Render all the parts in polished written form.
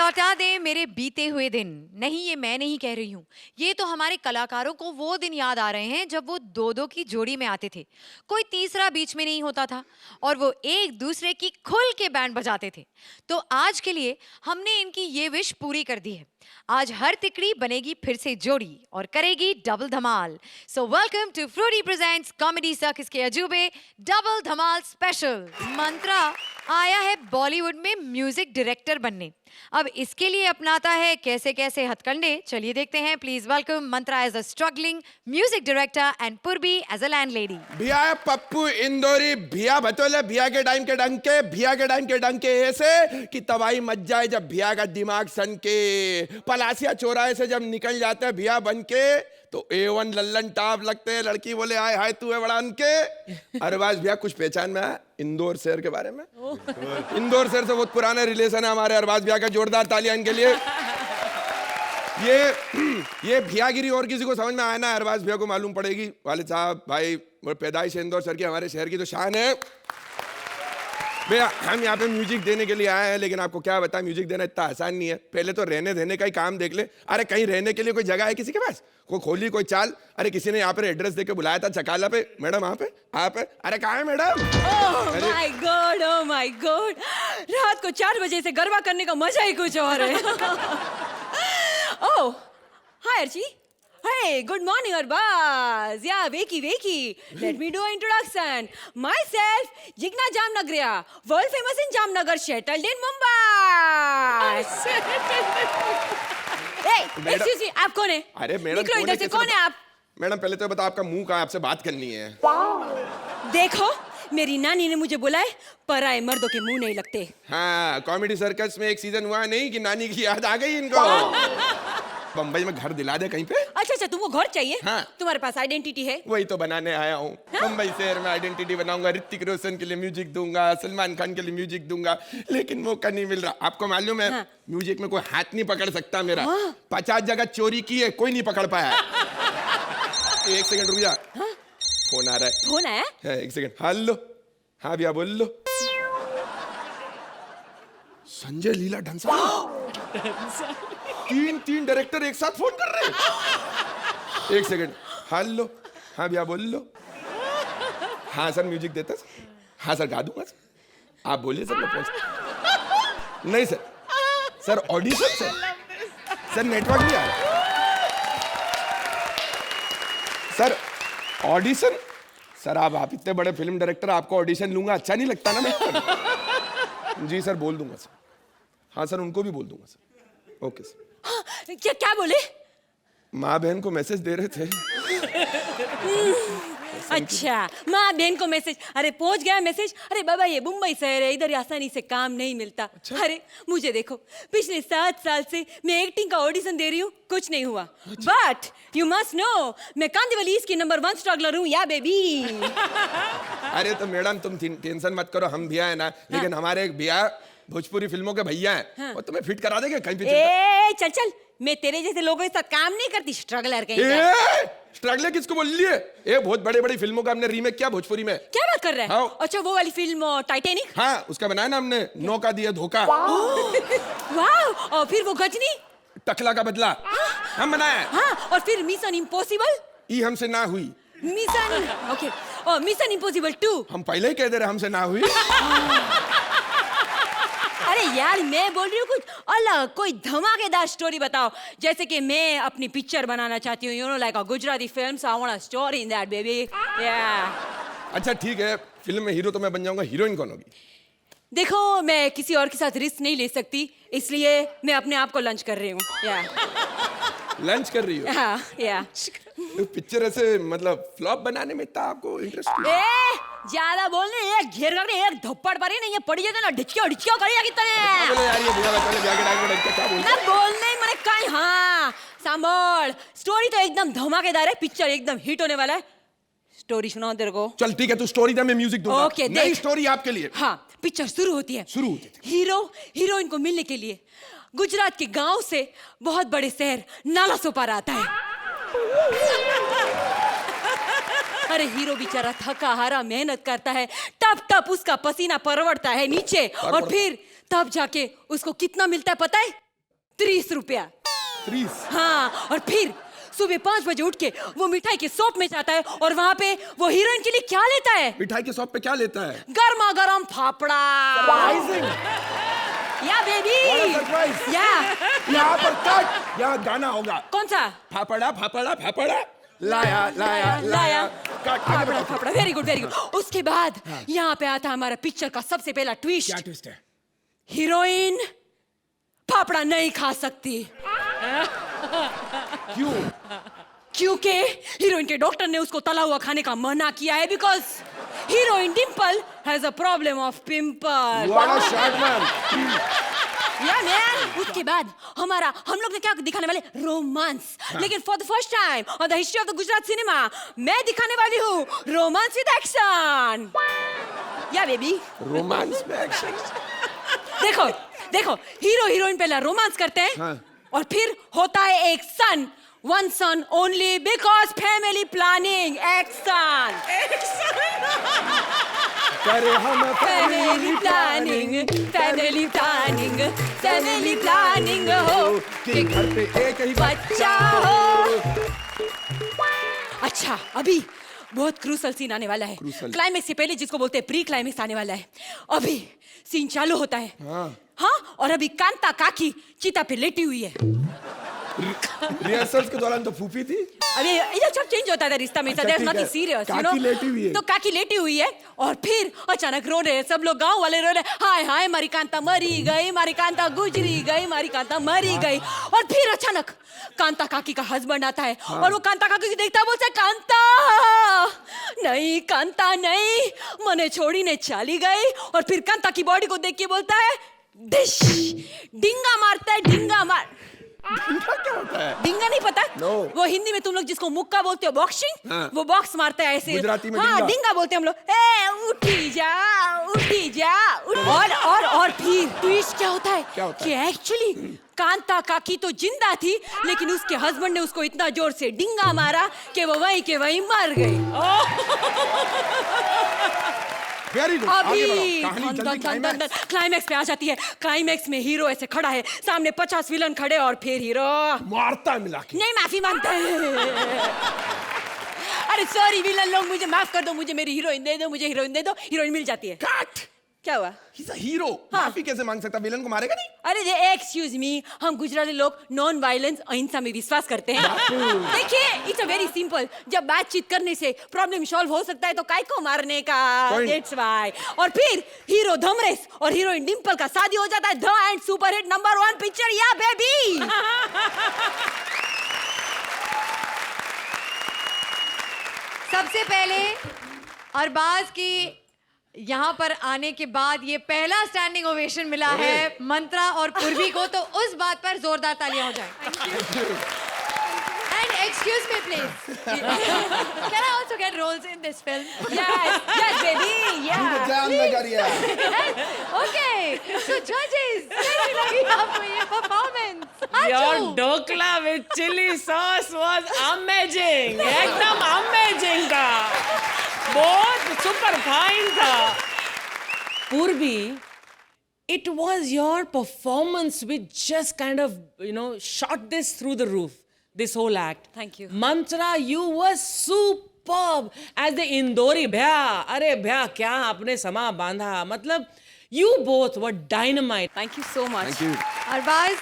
लौटा दे मेरे बीते हुए दिन। नहीं, ये मैं नहीं कह रही हूँ, ये तो हमारे कलाकारों को वो दिन याद आ रहे हैं जब वो दो दो की जोड़ी में आते थे, कोई तीसरा बीच में नहीं होता था और वो एक दूसरे की खुल के बैंड बजाते थे। तो आज के लिए हमने इनकी ये विश पूरी कर दी है। आज हर तिकड़ी बनेगी फिर से जोड़ी और करेगी डबल धमाल। So welcome to Frooti presents comedy circus के अजूबे डबल धमाल स्पेशल। मंत्रा आया है बॉलीवुड में म्यूजिक डायरेक्टर बनने। अब इसके लिए अपनाता है कैसे कैसे हथकंडे, चलिए देखते हैं। Please welcome Mantra as a struggling music director and Purvi as a landlady. भिया पप्पू इंदौरी भिया बतौले भिया के टाइम के डंके, भिया के टाइम के डंके ऐसे कि तबाही मच जाए जब भिया का दिमाग सन के। पलासिया चौराहे से जब निकल जाते हैं भिया बन के तो A1 लल्लन टाप लगते हैं। लड़की बोले हाय हाय तू है बड़ा उनके। अरबाज भैया कुछ पहचान में आया इंदौर शहर के बारे में? इंदौर शहर से बहुत पुराना रिलेशन है हमारे अरबाज भैया का। जोरदार तालियां इनके लिए। ये भियागिरी और किसी को समझ में आया ना अरबाज भैया को मालूम पड़ेगी। वालिद साहब भाई पैदाइश इंदौर शहर की, हमारे शहर की तो शान है भैया। हम यहाँ पे म्यूजिक देने के लिए आए हैं, लेकिन आपको क्या बताएं म्यूजिक देना इतना आसान नहीं है। पहले तो रहने देने का ही काम देख ले। अरे कहीं रहने के लिए कोई जगह है किसी के पास? कोई खोली कोई चाल? अरे किसी ने यहाँ पे एड्रेस देके बुलाया था चकाला पे, मैडम यहाँ पे आप है? अरे कहाँ है मैडम? ओह माय गॉड, रात को 4 बजे से गरबा करने का मजा ही कुछ और है। ओह हाय Archi, hey, good morning, Arbaz. Yeah, Veki. Let me do an introduction. Myself, Jigna Jamnagriya, world famous in Jamnagar, settled in Mumbai. Hey, excuse me, आप कौन है? अरे मैडम निकलो इधर से, कौन है आप? मैडम पहले तो बताओ आपका मुंह कहाँ है, आपसे बात करनी है। देखो, मेरी नानी ने मुझे बुलाए, पराए मर्दों के मुंह नहीं लगते। हाँ, कॉमेडी सर्कस में एक सीजन हुआ नहीं कि नानी की याद आ गई इनको। बम्बई में घर दिला दे कहीं पे। अच्छा, तुमको घर चाहिए? हाँ। तुम्हारे पास आइडेंटिटी है? वही तो बनाने आया हूँ। मुंबई शहर में आइडेंटिटी बनाऊंगा, ऋतिक रोशन के लिए म्यूजिक दूंगा, सलमान खान के लिए म्यूजिक दूंगा, लेकिन मौका नहीं मिल रहा। आपको मालूम है म्यूजिक में कोई हाथ नहीं पकड़ सकता मेरा। 50 जगह चोरी की है, कोई नहीं पकड़ पाया। एक सेकंड रुक जा, फोन आ रहा है। फोन आया? एक सेकंड। हेलो, हाँ भैया बोल लो। संजय लीला ढंसा। तीन डायरेक्टर एक साथ फोन कर रहे हैं। एक सेकंड। हेलो, हाँ भैया बोल लो। हाँ सर म्यूजिक देता सर। हाँ सर गा दूंगा सर। आप बोलिए सर मैं पहुंच। नहीं सर ऑडिशन सर नेटवर्क नहीं आ रहा सर। ऑडिशन सर आप इतने बड़े फिल्म डायरेक्टर, आपको ऑडिशन लूंगा अच्छा नहीं लगता ना मैं? जी सर बोल दूंगा सर। हाँ सर उनको भी बोल दूंगा सर। Okay sir. क्या बोले? माँ बहन को मैसेज दे रहे थे। अच्छा, माँ बहन को मैसेज। अरे पहुंच गया मैसेज। अरे बाबा ये मुंबई शहर है, इधर आसानी से काम नहीं मिलता। अच्छा? अरे मुझे देखो, पिछले 7 साल से मैं एक्टिंग का ऑडिशन दे रही हूँ, कुछ नहीं हुआ। बट यू मस्ट नो, मैं कांदिवली की नंबर 1 स्ट्रगलर हूँ या बेबी। अरे तो मैडम तुम टेंशन मत करो, हम भैया है ना। लेकिन हमारे एक भैया भोजपुरी फिल्मों के भैया हैं, वो तुम्हें फिट करा देंगे कहीं पे। चल, मैं तेरे जैसे लोगों के साथ काम नहीं करती, स्ट्रगलर कहीं। स्ट्रगलर किसको बोल लिए? ये बहुत बड़ी फिल्मों का हमने रीमेक किया भोजपुरी में। क्या बात कर रहा है? हाँ। अच्छा वो वाली फिल्म टाइटैनिक? हाँ उसका बनाया ना हमने, नौका दिया धोखा। वाह। और फिर वो गजनी, टकला का बदला हम बनाया। हाँ, और फिर मिशन इम्पॉसिबल। ये हमसे ना हुई। Mission impossible 2। हम पहले ही कह दे रहे हमसे ना हुई। अरे यार मैं बोल रही हूँ कुछ अलग, कोई धमाकेदार स्टोरी बताओ। जैसे कि मैं अपनी पिक्चर बनाना चाहती हूँ, you know like a Gujarati film, so I want a story in that baby. अच्छा ठीक है, फिल्म में हीरो तो मैं बन जाऊंगा, हीरोइन कौन होगी? देखो मैं किसी और के साथ रिस्क नहीं ले सकती, इसलिए मैं अपने आप को लंच कर रही हूँ। लंच कर रही हो? हाँ, पिक्चर ऐसे मतलब फ्लॉप बनाने में इतना आपको इंटरेस्ट? ज्यादा बोलने, एक घेर करके एक धप्पड़ पड़ी नहीं, ये पड़ी जाते ना ढिचकियो करेगा कितने। बोले यार ये बुरा चले जाके डायरेक्टर क्या बोल रहा है? ना बोलने ही मने कहीं। हाँ सांभल, स्टोरी तो एकदम धमाकेदार है, पिक्चर एकदम हिट होने वाला है। स्टोरी सुनाओ तेरे को। चल ठीक है तू स्टोरी दे, मैं म्यूजिक दूंगा। ओके नई स्टोरी आपके लिए। हाँ, पिक्चर शुरू होती है। हीरो हीरोइन को मिलने के लिए गुजरात के गांव से बहुत बड़े शहर नालासोपारा आता है। अरे हीरो बेचारा थका हारा मेहनत करता है, टप टप उसका पसीना परवड़ता है नीचे, और फिर तब जाके उसको कितना मिलता है पता है? 30 रुपया। 30। हाँ, और फिर सुबह 5 बजे उठ के वो मिठाई के शॉप में जाता है और वहाँ पे वो हीरोइन के लिए क्या लेता है? मिठाई के शॉप पे क्या लेता है? गर्मा गर्म फाफड़ा। सरप्राइजिंग। या बेबी। सरप्राइज। या यहाँ पर कट, यहाँ गाना होगा। कौन सा? फाफड़ा फाफड़ा फाफड़ा, लाया लाया लाया, cut. Fafda fafda, very good very good. उसके बाद यहाँ पे आता है हमारा पिक्चर का सबसे पहला क्या ट्विस्ट। ट्विस्ट है? हीरोइन फाफड़ा नहीं खा सकती। क्यों? क्योंकि हीरोइन के डॉक्टर ने उसको तला हुआ खाने का मना किया है, because heroine Dimple has a problem of pimple. What a shot, man. या मैन। उसके बाद हम लोग ने क्या दिखाने वाले? रोमांस। लेकिन for the first time on the history of the Gujarat cinema मैं दिखाने वाली हूँ रोमांस विद एक्शन। या बेबी। रोमांस में एक्शन। देखो देखो, हीरो हीरोइन पहला रोमांस करते हैं हाँ। और फिर होता है एक son, one son only, because family planning. Action. करे हम family planning, family planning, family planning हो कि घर पे एक ही बच्चा हो। अच्छा, अभी बहुत क्रूसल सीन आने वाला है। Crucial। क्लाइमेक्स से पहले जिसको बोलते हैं प्री क्लाइमेक्स आने वाला है। अभी सीन चालू होता है। हाँ। हाँ, और अभी कांता काकी चिता पे लेटी हुई है। रिहर्सल्स के दौरान तो फूफी थी। अभी ये सब चेंज होता था रिश्ता में। अच्छा, दैट्स ठीक है। Not serious, you know. काकी लेटी हुई है। तो काकी लेटी हुई है और फिर अचानक रो रहे हैं सब लोग, गांव वाले रो रहे हैं, हाय हाय मारी कांता मरी गई, मारी कांता गुजरी गई, मारी कांता मरी गई। और फिर अचानक कांता काकी का हस्बैंड आता है और वो कांता काकी को देखता है, बोलता है कांता नहीं, कांता नहीं, मने छोड़ी ने चली गई। और फिर कांता की बॉडी को देख के बोलता है डिश, डिंगा मारता है, डिंगा मार। क्या होता है? डिंगा नहीं पता? No। वो हिंदी में तुम लोग जिसको मुक्का बोलते हो, बॉक्सिंग। हाँ। वो बॉक्स मारता है ऐसे। गुजराती में हाँ, डिंगा। डिंगा बोलते हैं हम लोग। ए उठी जा, उठी जा, और फिर ट्विस्ट क्या होता है? क्या होता कि एक्चुअली कांता काकी तो जिंदा थी, लेकिन उसके हस्बैंड ने उसको इतना जोर से डिंगा मारा कि वो वहीं के वहीं मर गई। Very good. आगे बढ़ो। अभी कहानी जल्दी क्लाइमैक्स। क्लाइमैक्स पे आ जाती है। क्लाइमैक्स में हीरो ऐसे खड़ा है, सामने 50 विलन खड़े और फिर हीरो मारता है मिला के। नहीं, माफी मांगता है। अरे सॉरी विलन लोग, मुझे माफ कर दो, मुझे मेरी हीरोइन दे दो, मुझे हीरोइन दे दो। हीरोइन मिल जाती है। कट। क्या हुआ? He's a hero। हाँ। माफी कैसे मांग सकता? विलन को मारेगा नहीं? अरे एक्सक्यूज मी, हम गुजराती लोग नॉन वायलेंस अहिंसा में विश्वास करते हैं। देखिए, इट्स अ वेरी सिंपल। जब बातचीत करने से प्रॉब्लम सॉल्व हो सकता है तो काय को मारने का? Point। That's why. और फिर हीरो धमरेश और हीरोइन डिंपल का शादी हो जाता है। The end superhit number 1 picture, या बेबी। सबसे पहले अरबाज की यहाँ पर आने के बाद ये पहला स्टैंडिंग ओवेशन मिला है मंत्रा और पूर्वी को, तो उस बात पर जोरदार तालियां हो जाए। And excuse me please, can I also get roles in this film? Yes, baby, yeah. Jamnagar यार। ओके, सो जजेस, कैसी लगी आपको ये performance? Your dokla with chili sauce was amazing. एकदम amazing था, बहुत super fine था। पूर्वी, it was your performance which just kind of, shot this through the roof. This whole act. Thank you. Mantra, you were superb as the Indori भैया। अरे भैया, क्या आपने समा बांधा, मतलब you both were dynamite. Thank you so much. Thank you। Arbaaz,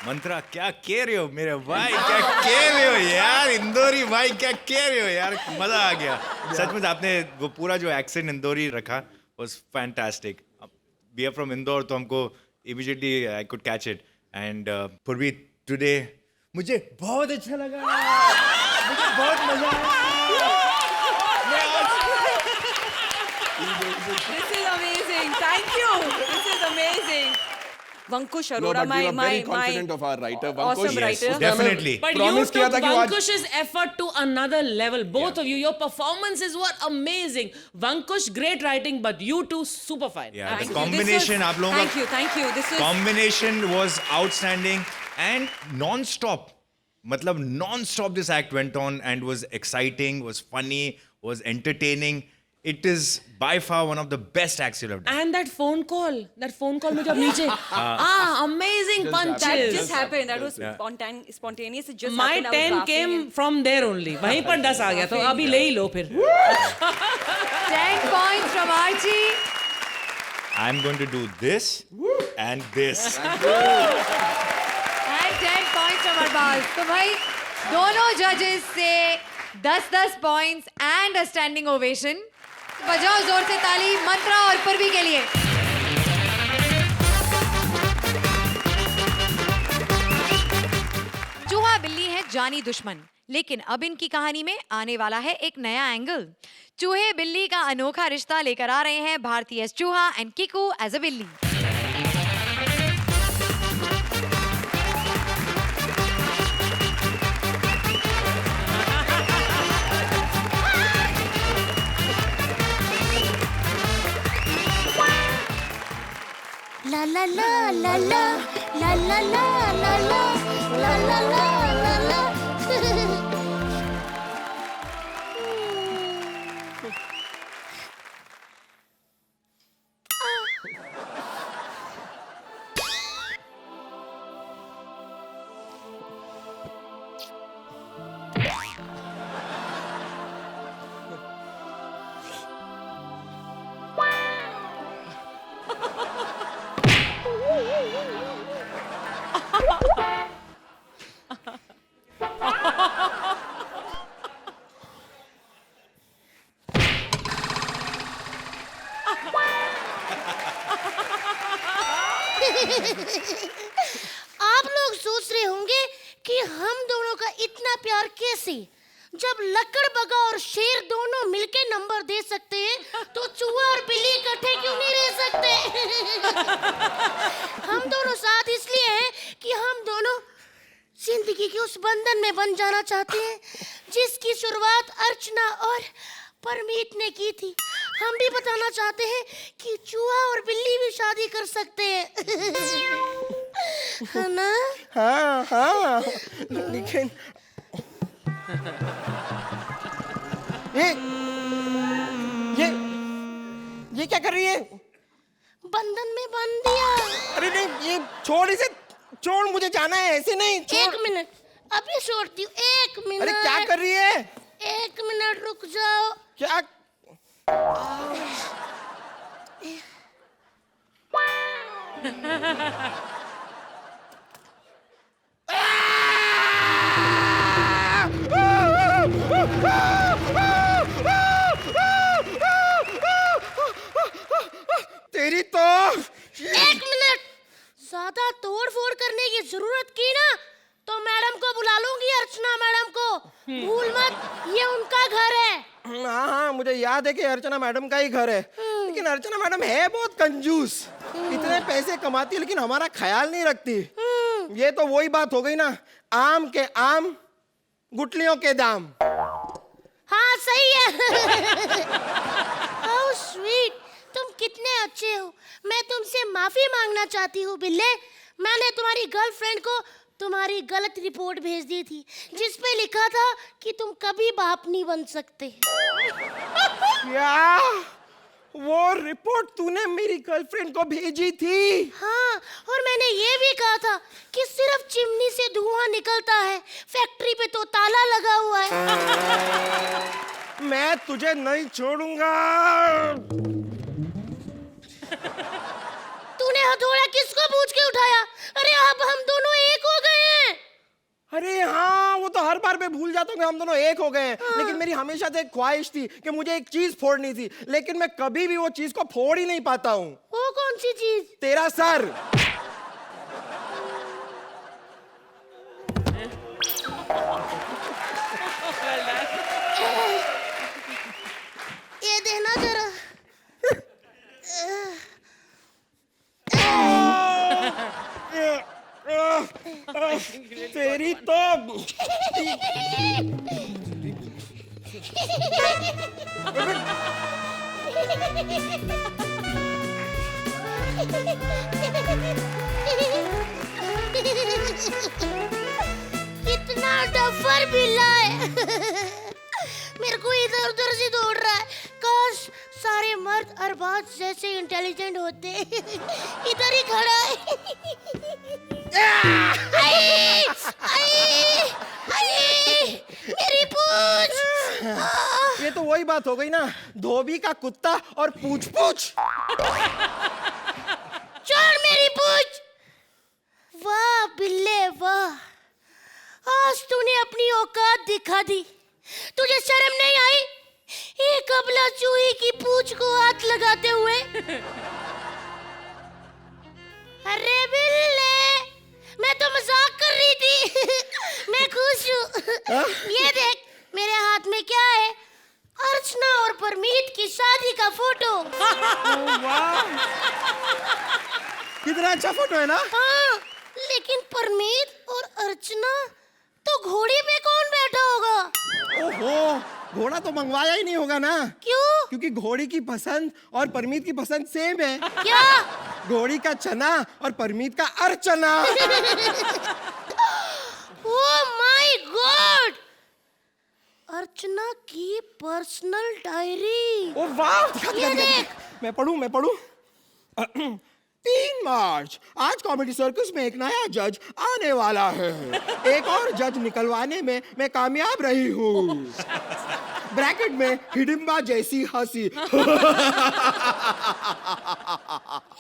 मंत्रा क्या कह रहे हो मेरे भाई, क्या कह रहे हो यार, इंदौरी भाई क्या कह रहे हो यार, मजा आ गया सच में। आपने वो पूरा जो एक्सेंट इंदौरी रखा was fantastic. We are from Indore तो हमको immediately I could catch it and पूर्वी today मुझे बहुत अच्छा लगा, मुझे बहुत मजा आया। This is amazing. Thank you. This is amazing. Vankush No, Arora, but we were very my confident of our writer, awesome Vankush। writer. उसने हमें Definitely. But you promise किया took था कि वो आज Vankush's effort to another level. Both of you, your performances were amazing. Vankush, great writing, but you two, super fine. Yeah, Thank the you. combination This was- आप लोगों का Thank you. This was combination was outstanding and non-stop. मतलब non-stop this act went on and was exciting, was funny, was entertaining. It is by far one of the best acts you'll have done. And that phone call में जब नीचे amazing That punches. just happened. That was Yeah. spontaneous. It just My happened. I was 10 laughing came and- from there only. वहीं पर 10 आ गया तो अभी ले ही लो फिर. 10 points from Archie. I'm going to do this and this. And 10 points from Arbaz. तो भाई दोनों जजेस से 10-10 points and a standing ovation. बजाओ जोर से ताली मंत्रा और पूर्वी के लिए. चूहा बिल्ली है जानी दुश्मन, लेकिन अब इनकी कहानी में आने वाला है एक नया एंगल. चूहे बिल्ली का अनोखा रिश्ता लेकर आ रहे हैं भारती एस चूहा एंड किकू एज अ बिल्ली. La la la la la la la la la la la la la la la. आप लोग सोच रहे होंगे कि हम दोनों का इतना प्यार कैसे, जब लकड़ बगा और शेर दोनों मिलके नंबर दे सकते हैं तो चूहा और बिल्ली इकट्ठे क्यों नहीं रह सकते? हम दोनों साथ इसलिए हैं कि हम दोनों जिंदगी के उस बंधन में बन जाना चाहते हैं जिसकी शुरुआत अर्चना और परमीत ने की थी. हम भी बताना चाहते हैं कि चूहा और बिल्ली भी शादी कर सकते हैं. है ना? हाँ हाँ, लेकिन ये क्या कर रही है? बंधन में बंध दिया. अरे नहीं, ये छोड़, इसे छोड़, मुझे जाना है. ऐसे नहीं, छोड़. एक मिनट, अभी छोड़ती हूँ. एक मिनट. अरे क्या कर रही है? एक मिनट रुक जाओ. क्या? तेरी तो एक मिनट. ज्यादा तोड़ फोड़ करने की जरूरत की ना तो मैडम को बुला लूंगी, अर्चना मैडम को. भूल मत, ये उनका घर है. हाँ हाँ, मुझे याद है कि अर्चना मैडम का ही घर है. लेकिन अर्चना मैडम है बहुत कंजूस. इतने पैसे कमाती है लेकिन हमारा ख्याल नहीं रखती. ये तो वही बात हो गई ना, आम के आम गुटलियों के दाम. हाँ सही है. हाउ स्वीट, तुम कितने अच्छे हो. मैं तुमसे माफी मांगना चाहती हूँ बिल्ले. मैंने तुम्हारी गर्लफ्रेंड को तुम्हारी गलत रिपोर्ट भेज दी थी जिस पे लिखा था कि तुम कभी बाप नहीं बन सकते. क्या? वो रिपोर्ट तूने मेरी गर्लफ्रेंड को भेजी थी? हाँ, और मैंने ये भी कहा था कि सिर्फ चिमनी से धुआं निकलता है, फैक्ट्री पे तो ताला लगा हुआ है. मैं तुझे नहीं छोड़ूंगा. तूने हथौड़ा किसको पूछ के उठाया? अरे अब हम दोनों एक हो गए हैं. अरे हाँ, वो तो हर बार मैं भूल जाता हूँ कि हम दोनों एक हो गए हैं. लेकिन मेरी हमेशा से एक ख्वाहिश थी कि मुझे एक चीज फोड़नी थी, लेकिन मैं कभी भी वो चीज को फोड़ ही नहीं पाता हूँ. वो कौन सी चीज? तेरा सर. ये देना जरा. तेरी तो कितना डफर बिल्ला है. मेरे को इधर उधर से दौड़ रहा है. काश मर्द अरबाज जैसे इंटेलिजेंट होते इधर ही खड़ा है। आई, आई, आई, मेरी पूंछ। ये तो वही बात हो गई ना, धोबी का कुत्ता और पूछ पूछ। छोड़ मेरी पूंछ। वाह बिल्ले वाह, आज तूने अपनी औकात दिखा दी। तुझे शर्म नहीं आई एक अबला चूही की पूंछ को हाथ लगाते हुए? अरे बिल्ले, मैं तो मजाक कर रही थी। मैं खुश हूँ। ये देख मेरे हाथ में क्या है, अर्चना और परमीत की शादी का फोटो। कितना अच्छा फोटो है ना। हाँ, लेकिन परमीत और अर्चना तो घोड़ी में कौन बैठा होगा? ओहो, घोड़ा तो मंगवाया ही नहीं होगा ना। क्यों? क्योंकि घोड़ी की पसंद और परमीत की पसंद सेम है। क्या? घोड़ी का चना और परमीत का अर्चना। ओह माय गॉड, अर्चना की पर्सनल डायरी। ओ वाह, ये देख। मैं पढ़ूं। 3 मार्च, आज कॉमेडी सर्कस में एक नया जज आने वाला है। एक और जज निकलवाने में मैं कामयाब रही हूँ। ब्रैकेट में हिडिंबा जैसी हंसी।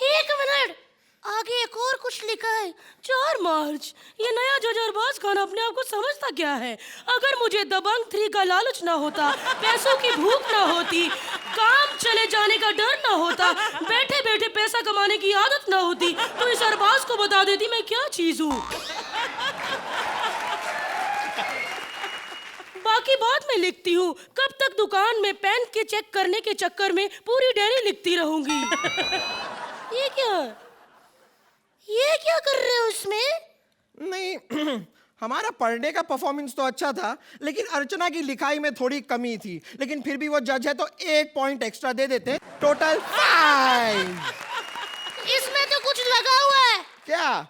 एक मिनट, आगे एक और कुछ लिखा है। 4 मार्च, ये नया जज अरबाज खान अपने आप को समझता क्या है? अगर मुझे दबंग 3 का लालच ना होता, पैसों की भूख ना होती, काम चले जाने का डर ना होता, बैठे बैठे पैसा कमाने की आदत ना होती, तो इस अरबाज को बता देती मैं क्या चीज हूँ। बाकी बाद में लिखती हूँ। कब तक दुकान में पेन के चेक करने के चक्कर में पूरी डायरी लिखती रहूंगी। ये क्या? ये क्या कर रहे हो इसमें? नहीं, हमारा पढ़ने का परफॉर्मेंस तो अच्छा था, लेकिन अर्चना की लिखाई में थोड़ी कमी थी। लेकिन फिर भी वो जज है तो 1 पॉइंट एक्स्ट्रा दे देते। टोटल 5। इसमें तो कुछ लगा हुआ है। क्या?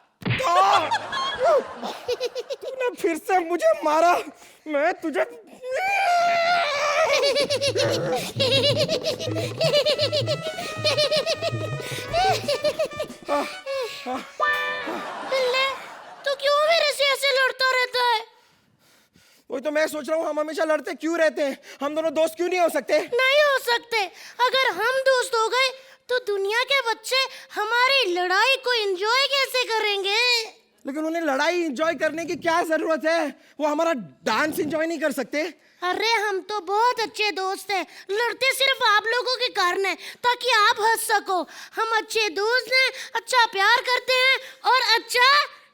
तूने फिर से मुझे मारा। मैं तुझे बिल्ले, तू क्यों मेरे से ऐसे लड़ता रहता है? वही तो मैं सोच रहा हूँ, हम हमेशा लड़ते क्यों रहते हैं? हम दोनों दोस्त क्यों नहीं हो सकते? नहीं हो सकते। अगर हम दोस्त हो गए तो दुनिया के बच्चे हमारी लड़ाई को एंजॉय कैसे करेंगे? लेकिन उन्हें लड़ाई एंजॉय करने की क्या जरूरत है? वो हमारा डांस एंजॉय नहीं कर सकते? अरे हम तो बहुत अच्छे दोस्त हैं। लड़ते सिर्फ आप लोगों के कारण है, ताकि आप हंस सको। हम अच्छे दोस्त हैं, अच्छा प्यार करते हैं और अच्छा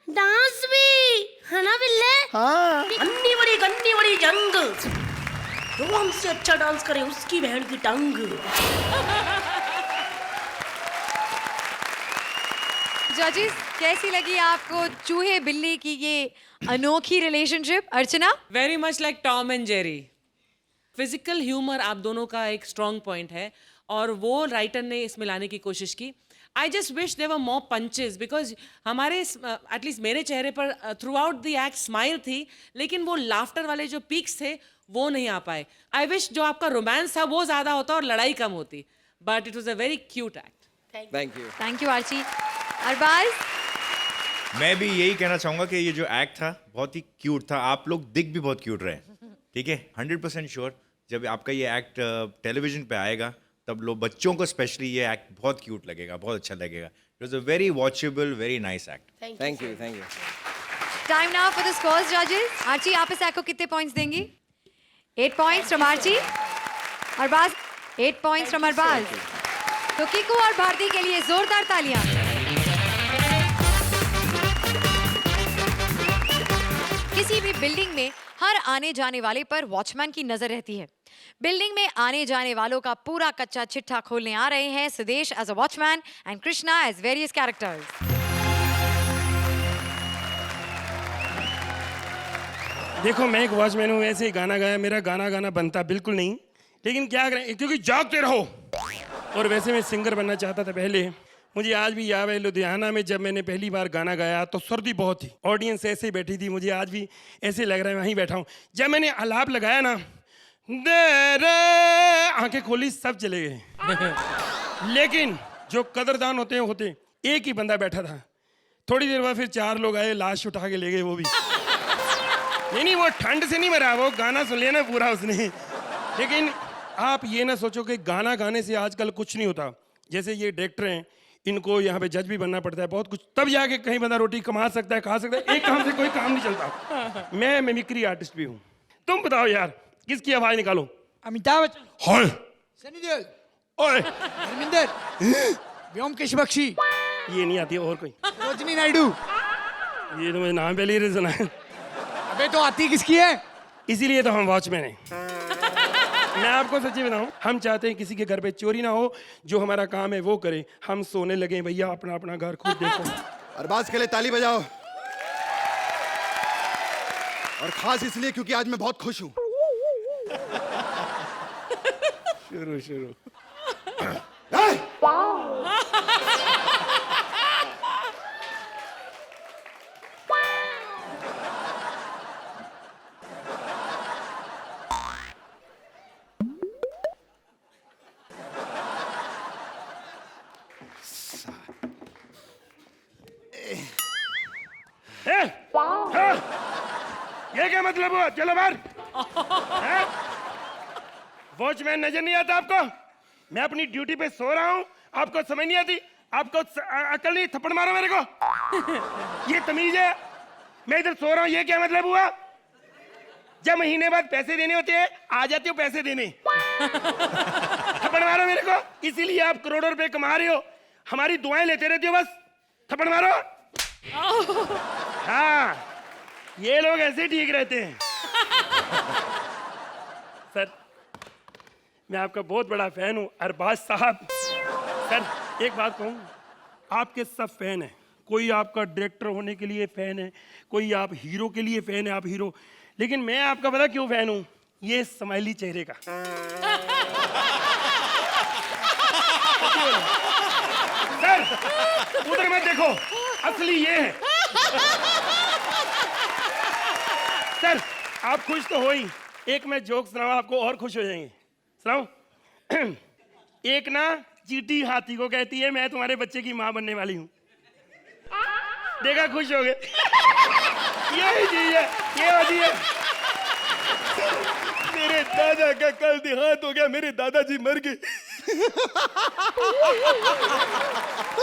डांस भी, है ना बिल्ले? हाँ। अन्नी बड़ी जंग, जो हमसे अच्छा डांस करे उसकी बहन की टंग। जजेस, कैसी लगी आपको चूहे बिल्ली की ये अनोखी relationship? Archana? Very much like Tom and Jerry. Physical humour आप दोनों का एक स्ट्रॉन्ग पॉइंट है और वो राइटर ने इसमें लाने की कोशिश की। I just wish there were more punches, because हमारे एटलीस्ट मेरे चेहरे पर throughout the act smile थी, लेकिन वो लाफ्टर वाले जो पीक्स थे वो नहीं आ पाए। आई विश जो आपका रोमांस था वो ज्यादा होता और लड़ाई कम होती, but it was a very cute act. Thank you. Archie. Arbaaz? मैं भी यही कहना चाहूंगा कि ये जो एक्ट था बहुत ही क्यूट था। आप लोग दिख भी बहुत क्यूट रहे, ठीक है? 100% श्योर जब आपका ये एक्ट टेलीविजन पे आएगा तब लोग, बच्चों को स्पेशली, ये एक्ट बहुत क्यूट लगेगा, बहुत अच्छा लगेगा। It was a very watchable, very nice act. Thank you. Time now for the scores जजेस। आर्ची, आप इस एक्ट को कितने पॉइंट्स देंगी? 8 points from Archie. Arbaaz? 8 points from Arbaaz. तो किकू और भारती के लिए जोरदार तालियां। किसी भी बिल्डिंग में हर आने जाने वाले पर वॉचमैन की नजर रहती है। बिल्डिंग में आने जाने वालों का पूरा कच्चा चिट्ठा खोलने आ रहे हैं Sudesh as a watchman and Krishna as various characters. देखो, मैं एक वॉचमैन हूँ, वैसे ही गाना गाया मेरा गाना बनता बिल्कुल नहीं, लेकिन क्या करें, क्योंकि जागते रहो। और वैसे मैं सिंगर बनना चाहता था पहले। मुझे आज भी याद है, लुधियाना में जब मैंने पहली बार गाना गाया तो सर्दी बहुत थी, ऑडियंस ऐसे बैठी थी, मुझे आज भी ऐसे लग रहा है वहीं बैठा हूँ। जब मैंने आलाप लगाया ना आंखें खोली सब चले गए। लेकिन जो कदरदान होते हैं एक ही बंदा बैठा था। थोड़ी देर बाद फिर 4 लोग आए, लाश उठा के ले गए वो भी। नहीं वो ठंड से नहीं मरा, वो गाना सुन लिया ना पूरा उसने। लेकिन आप ये ना सोचो कि गाना गाने से आजकल कुछ नहीं होता। जैसे ये डायरेक्टर हैं, इनको यहाँ पे जज भी बनना पड़ता है, बहुत कुछ, तब जाके कहीं बंदा रोटी कमा सकता है, खा सकता है। एक काम से कोई काम नहीं चलता। मैं मिमिक्री आर्टिस्ट भी हूँ। तुम बताओ यार, किसकी आवाज निकालो? अमिताभ बच्चन, हाय सनी देओल, ओए, धर्मेंद्र, व्योमकेश बख्शी, ये नहीं आती और कोई? रोजनी नायडू। ये तो मैं नाम पहले ही सुना है। अबे तो आती किसकी है? इसीलिए तो हम वॉचमैन हैं। मैं आपको सच्ची बताऊं, हम चाहते हैं किसी के घर पे चोरी ना हो, जो हमारा काम है वो करे। हम सोने लगे भैया, अपना अपना घर खुद देखो। अरबाज के लिए ताली बजाओ। और खास इसलिए क्योंकि आज मैं बहुत खुश हूं। शुरू ये क्या मतलब हुआ? चलो बाहर। वॉचमैन नजर नहीं आता आपको? मैं अपनी ड्यूटी पे सो रहा हूँ, आपको समझ नहीं आती? आपको अकल नहीं? थप्पड़ मारो मेरे को। ये तमीज है? मैं इधर सो रहा हूँ, ये क्या मतलब हुआ? जब महीने बाद पैसे देने होते हैं आ जाते हो पैसे देने। थप्पड़ मारो मेरे को। इसीलिए आप करोड़ों रुपए कमा रहे हो, हमारी दुआएं लेते रहते हो बस। थप्पड़ मारो। हाँ, ये लोग ऐसे ठीक रहते हैं। सर, मैं आपका बहुत बड़ा फैन हूँ अरबाज साहब। सर एक बात कहूँ, आपके सब फैन हैं। कोई आपका डायरेक्टर होने के लिए फैन है, कोई आप हीरो के लिए फैन है, आप हीरो। लेकिन मैं आपका पता क्यों फैन हूँ? ये स्माइली चेहरे का। सर उधर मत देखो, असली ये है। सर आप खुश तो हो ही, एक मैं जोक सुनाऊं आपको और खुश हो जाएंगे। सुनाऊं? एक ना चींटी हाथी को कहती है मैं तुम्हारे बच्चे की मां बनने वाली हूं। देखा, खुश हो गए। यही चीज है, ये होती है। मेरे दादा का कल देहांत हो गया, मेरे दादाजी मर गए।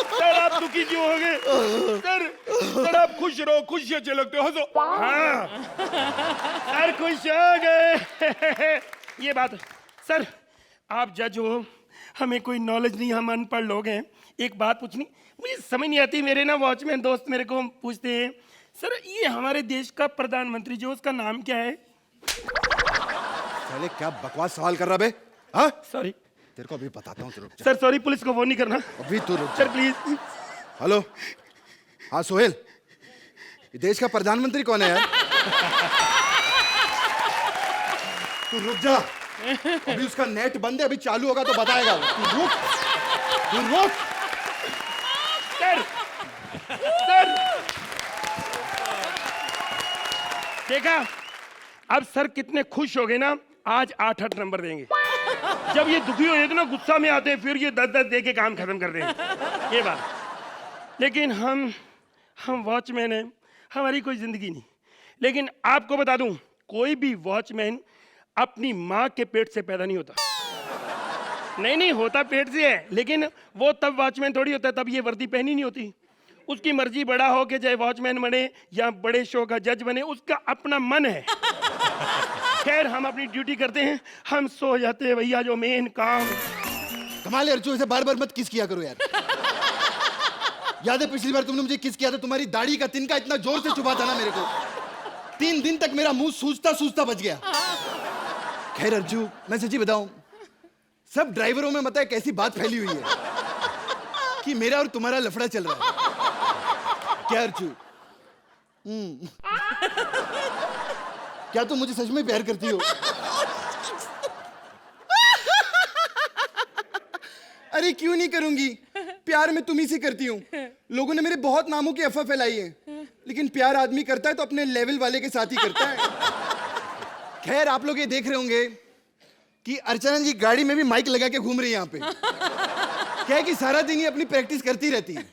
सर आप दुखी क्यों हो गए? सर आप खुश रहो, खुश अच्छे लगते हो, हंसो। हाँ सर खुश हो गए। ये बात सर, आप जज हो, हमें कोई नॉलेज नहीं, हम अनपढ़ लोग हैं। एक बात पूछनी, मुझे समझ नहीं आती। मेरे ना वॉचमैन दोस्त मेरे को पूछते हैं, सर ये हमारे देश का प्रधानमंत्री जो, उसका नाम क्या है? साले क्या बकवास सवाल कर रहा बे? हाँ सॉरी, तेरे को अभी बताता हूँ। रुक जा। सर सॉरी, पुलिस को फोन नहीं करना अभी तू रुक जा। Sir please. हेलो, हाँ सोहेल, ये देश का प्रधानमंत्री कौन है यार? तू रुक जा, अभी उसका नेट बंद है, अभी चालू होगा तो बताएगा। तू रुक, तू रुक। सर देखा, अब सर कितने खुश हो गए ना, आज 8-8 नंबर देंगे। जब ये दुखी हो जाते ना, गुस्सा में आते हैं, फिर ये 10-10 दे के काम खत्म कर देंगे। ये बात। लेकिन हम वॉचमैन हैं, हमारी कोई जिंदगी नहीं। लेकिन आपको बता दूं, कोई भी वॉचमैन अपनी माँ के पेट से पैदा नहीं होता। नहीं होता पेट से है, लेकिन वो तब वॉचमैन थोड़ी होता है, तब ये वर्दी पहनी नहीं होती। उसकी मर्जी, बड़ा हो के चाहे वॉचमैन बने या बड़े शो का जज बने, उसका अपना मन है। खैर हम अपनी ड्यूटी करते हैं, हम सो जाते हैं भैया, जो मेन काम। कमाल है अर्जुन, ऐसे बार बार मत किस किया करो यार। याद है पिछली बार तुमने मुझे किस किया था? तुम्हारी दाढ़ी का तिनका इतना जोर से चुभा था ना मेरे को, 3 दिन तक मेरा मुंह सूजता बच गया। खैर अर्जू, मैं सच्ची बताऊं, सब ड्राइवरों में मत है कैसी बात फैली हुई है कि मेरा और तुम्हारा लफड़ा चल रहा है। क्या अर्जू? क्या तुम मुझे सच में प्यार करती हो? अरे क्यों नहीं करूंगी, प्यार मैं तुम्ही से करती हूँ। लोगों ने मेरे बहुत नामों की अफवाह फैलाई है, लेकिन प्यार आदमी करता है तो अपने लेवल वाले के साथ ही करता है। खैर आप लोग ये देख रहे होंगे कि अर्चना जी गाड़ी में भी माइक लगा के घूम रही है यहाँ पे। क्या है कि सारा दिन ही अपनी प्रैक्टिस करती रहती है।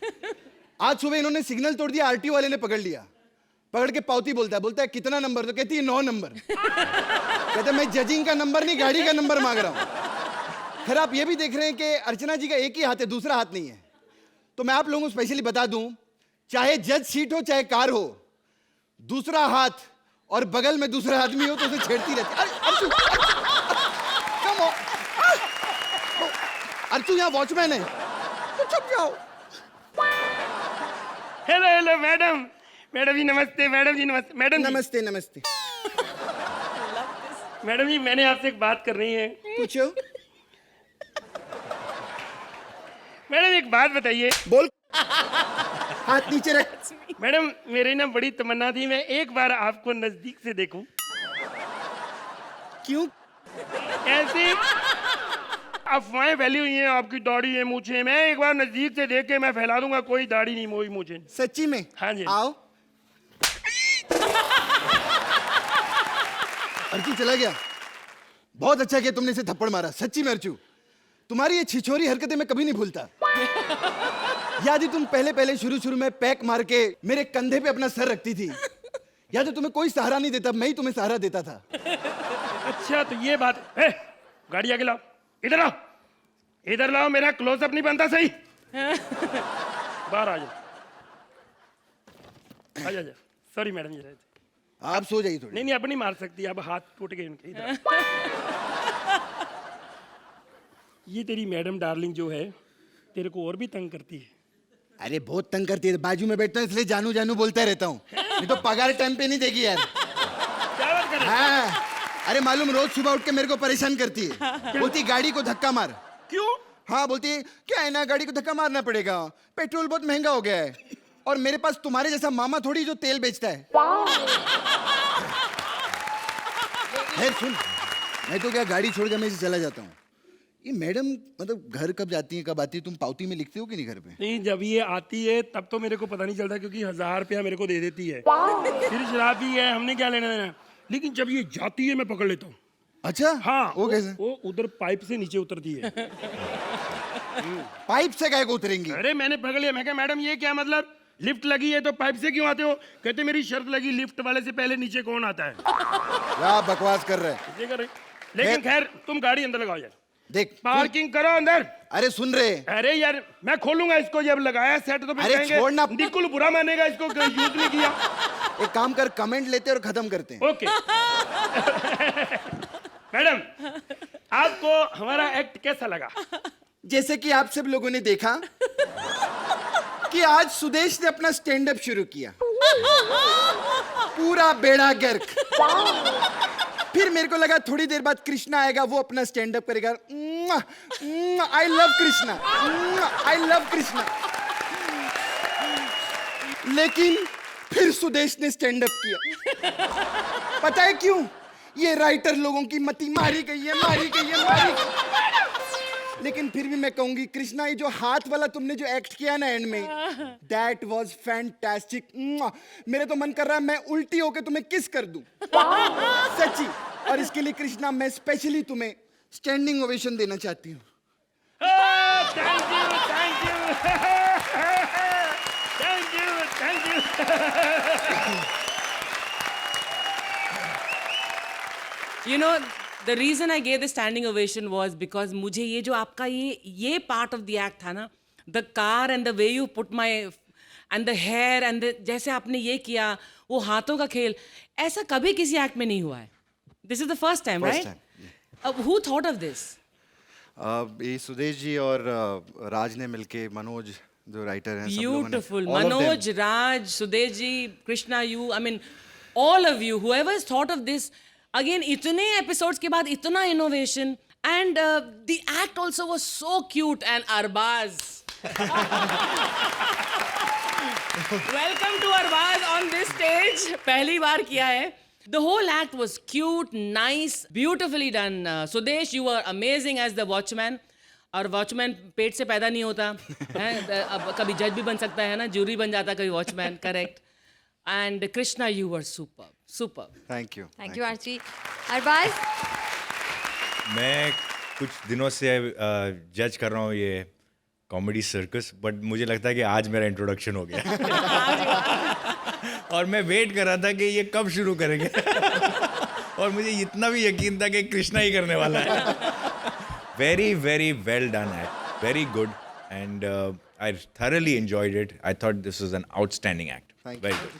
आज सुबह इन्होंने सिग्नल तोड़ दिया, आरटीओ वाले ने पकड़ लिया। पकड़ के पावती बोलता है कितना नंबर, तो कहती है 9 नंबर। कहते मैं जजिंग का नंबर नहीं, गाड़ी का नंबर मांग रहा हूं। खैर आप ये भी देख रहे हैं कि अर्चना जी का एक ही हाथ है, दूसरा हाथ नहीं है। तो मैं आप लोगों को स्पेशली बता दूं, चाहे जज सीट हो चाहे कार हो, दूसरा हाथ और बगल में दूसरा आदमी हो तो उसे छेड़ती रहती है। अर्चू, कम ऑन, अर्चू यहाँ वॉचमैन है, तो चुप जाओ। हेलो हेलो मैडम, मैडम जी नमस्ते, मैडम जी नमस्ते, मैडम जी। नमस्ते नमस्ते। मैडम जी मैंने आपसे एक बात करनी है। पूछो। मैडम एक बात बताइए। बोल। हाथ नीचे रख। मैडम मेरी ना बड़ी तमन्ना थी मैं एक बार आपको नजदीक से देखूं। क्यों? ऐसे अफवाहें फैली हुई हैं, आपकी दाढ़ी है, मूछें हैं। मैं एक बार नजदीक से देख के मैं फैला दूंगा, कोई दाढ़ी नहीं, मोई मूछें। सच्ची में? हाँ जी। आओ। अर्चू चला गया। बहुत अच्छा किया तुमने इसे थप्पड़ मारा, सच्ची में अर्चू। तुम्हारी ये छिछोरी हरकतें मैं कभी नहीं भूलता। याद है तुम पहले शुरू में पैक मार के मेरे कंधे पे अपना सर रखती थी। याद है तुम्हें कोई सहारा नहीं देता, मैं ही तुम्हें सहारा देता था। अच्छा तो ये बात है। गाड़ी आगे लाओ, इधर लाओ, इधर लाओ, मेरा क्लोजअप नहीं बनता सही। बाहर आ जाओ, आ जा। सॉरी मैडम जी। आप सो जाइए थोड़ी। नहीं अब नहीं मार सकती, अब हाथ टूट गए उनके। इधर ये तेरी मैडम डार्लिंग जो है तेरे को और भी तंग करती है। अरे बहुत तंग करती है, बाजू में बैठता हूँ इसलिए जानू जानू बोलता रहता हूँ, नहीं तो पगार टाइम पे नहीं देगी यार। क्या बात कर रहे हो? हाँ, अरे मालूम रोज सुबह उठ के मेरे को परेशान करती है। बोलती गाड़ी को धक्का मार। क्यों? हाँ बोलती है क्या है ना, गाड़ी को धक्का मारना पड़ेगा, पेट्रोल बहुत महंगा हो गया है, और मेरे पास तुम्हारे जैसा मामा थोड़ी जो तेल बेचता है। खैर सुन, मैं तो क्या गाड़ी छोड़ के मैं चला जाता हूँ। ये मैडम मतलब घर कब जाती है कब आती है, तुम पावती में लिखते हो कि नहीं घर पे? नहीं जब ये आती है तब तो मेरे को पता नहीं चलता, क्योंकि 1000 रुपया मेरे को दे देती है, फिर शराबी है, हमने क्या लेना देना। लेकिन जब ये जाती है मैं पकड़ लेता हूँ। अच्छा हाँ, वो कैसे? वो उधर पाइप से नीचे उतरती है। पाइप से काय को उतरेंगी? अरे मैंने पकड़ लिया, मैं कहा मैडम ये क्या मतलब, लिफ्ट लगी है तो पाइप से क्यों आते हो? कहते मेरी शर्त लगी, लिफ्ट वाले से पहले नीचे कौन आता है। क्या बकवास कर रहे हैं? लेकिन खैर तुम गाड़ी अंदर लगाओ यार, देख पार्किंग करो अंदर। अरे सुन रहे, अरे यार मैं खोलूंगा इसको, जब लगाया सेट तो फिर अरे कहेंगे छोड़ना। निकुल बुरा मानेगा इसको, यूज नहीं किया। एक काम कर, कमेंट लेते और खत्म करते हैं। ओके। मैडम आपको हमारा एक्ट कैसा लगा? जैसे कि आप सब लोगों ने देखा कि आज सुदेश ने अपना स्टैंड अप शुरू किया, पूरा बेड़ा गर्क। फिर मेरे को लगा थोड़ी देर बाद कृष्णा आएगा, वो अपना स्टैंड अप करेगा। I love Krishna, I love Krishna. लेकिन फिर सुदेश ने स्टैंड अप किया। पता है क्यों? ये राइटर लोगों की मति मारी गई है, मारी गई है, मारी गई। लेकिन फिर भी मैं कहूंगी कृष्णा, ये जो हाथ वाला तुमने जो एक्ट किया ना एंड में, दैट वाज फैंटास्टिक। मेरे तो मन कर रहा है मैं उल्टी होके तुम्हें किस कर दूं, सच्ची। और इसके लिए कृष्णा मैं स्पेशली तुम्हें स्टैंडिंग ओवेशन देना चाहती हूँ। Thank you, thank you, thank you, thank you. You know, the reason I gave the standing ovation was because मुझे ये जो आपका ये part of the act था ना, the car and the way you put my and the hair and the जैसे आपने ये किया, वो हाथों का खेल, ऐसा कभी किसी एक्ट में नहीं हुआ है। This is the first time, First right? time, Who thought of this? ये सुदेश जी और राज ने मिलके, मनोज जो राइटर हैं, सब लोगों ने, Beautiful. all of them. Manoj, Raj, Sudesh ji, Krishna, you, I mean, all of you, whoever has thought of this, again, इतने episodes के बाद इतना innovation, and the act also was so cute, and Arbaz. Welcome to Arbaz on this stage. पहली बार किया है. The whole act was cute, nice, beautifully done. Sudesh, you were amazing as the watchman. और watchman पेट से पैदा नहीं होता है, अब कभी जज भी बन सकता है ना, जूरी बन जाता कभी watchman, correct. And Krishna, you were super, super. Thank you, thank you Archie. Arbaaz मैं कुछ दिनों से जज कर रहा हूँ ये कॉमेडी सर्कस, बट मुझे लगता है कि आज मेरा इंट्रोडक्शन हो गया। और मैं वेट कर रहा था कि ये कब शुरू करेंगे। और मुझे इतना भी यकीन था कि कृष्णा ही करने वाला है। Very very well done act, very good, and I thoroughly enjoyed it. I thought this was an outstanding act. Very good.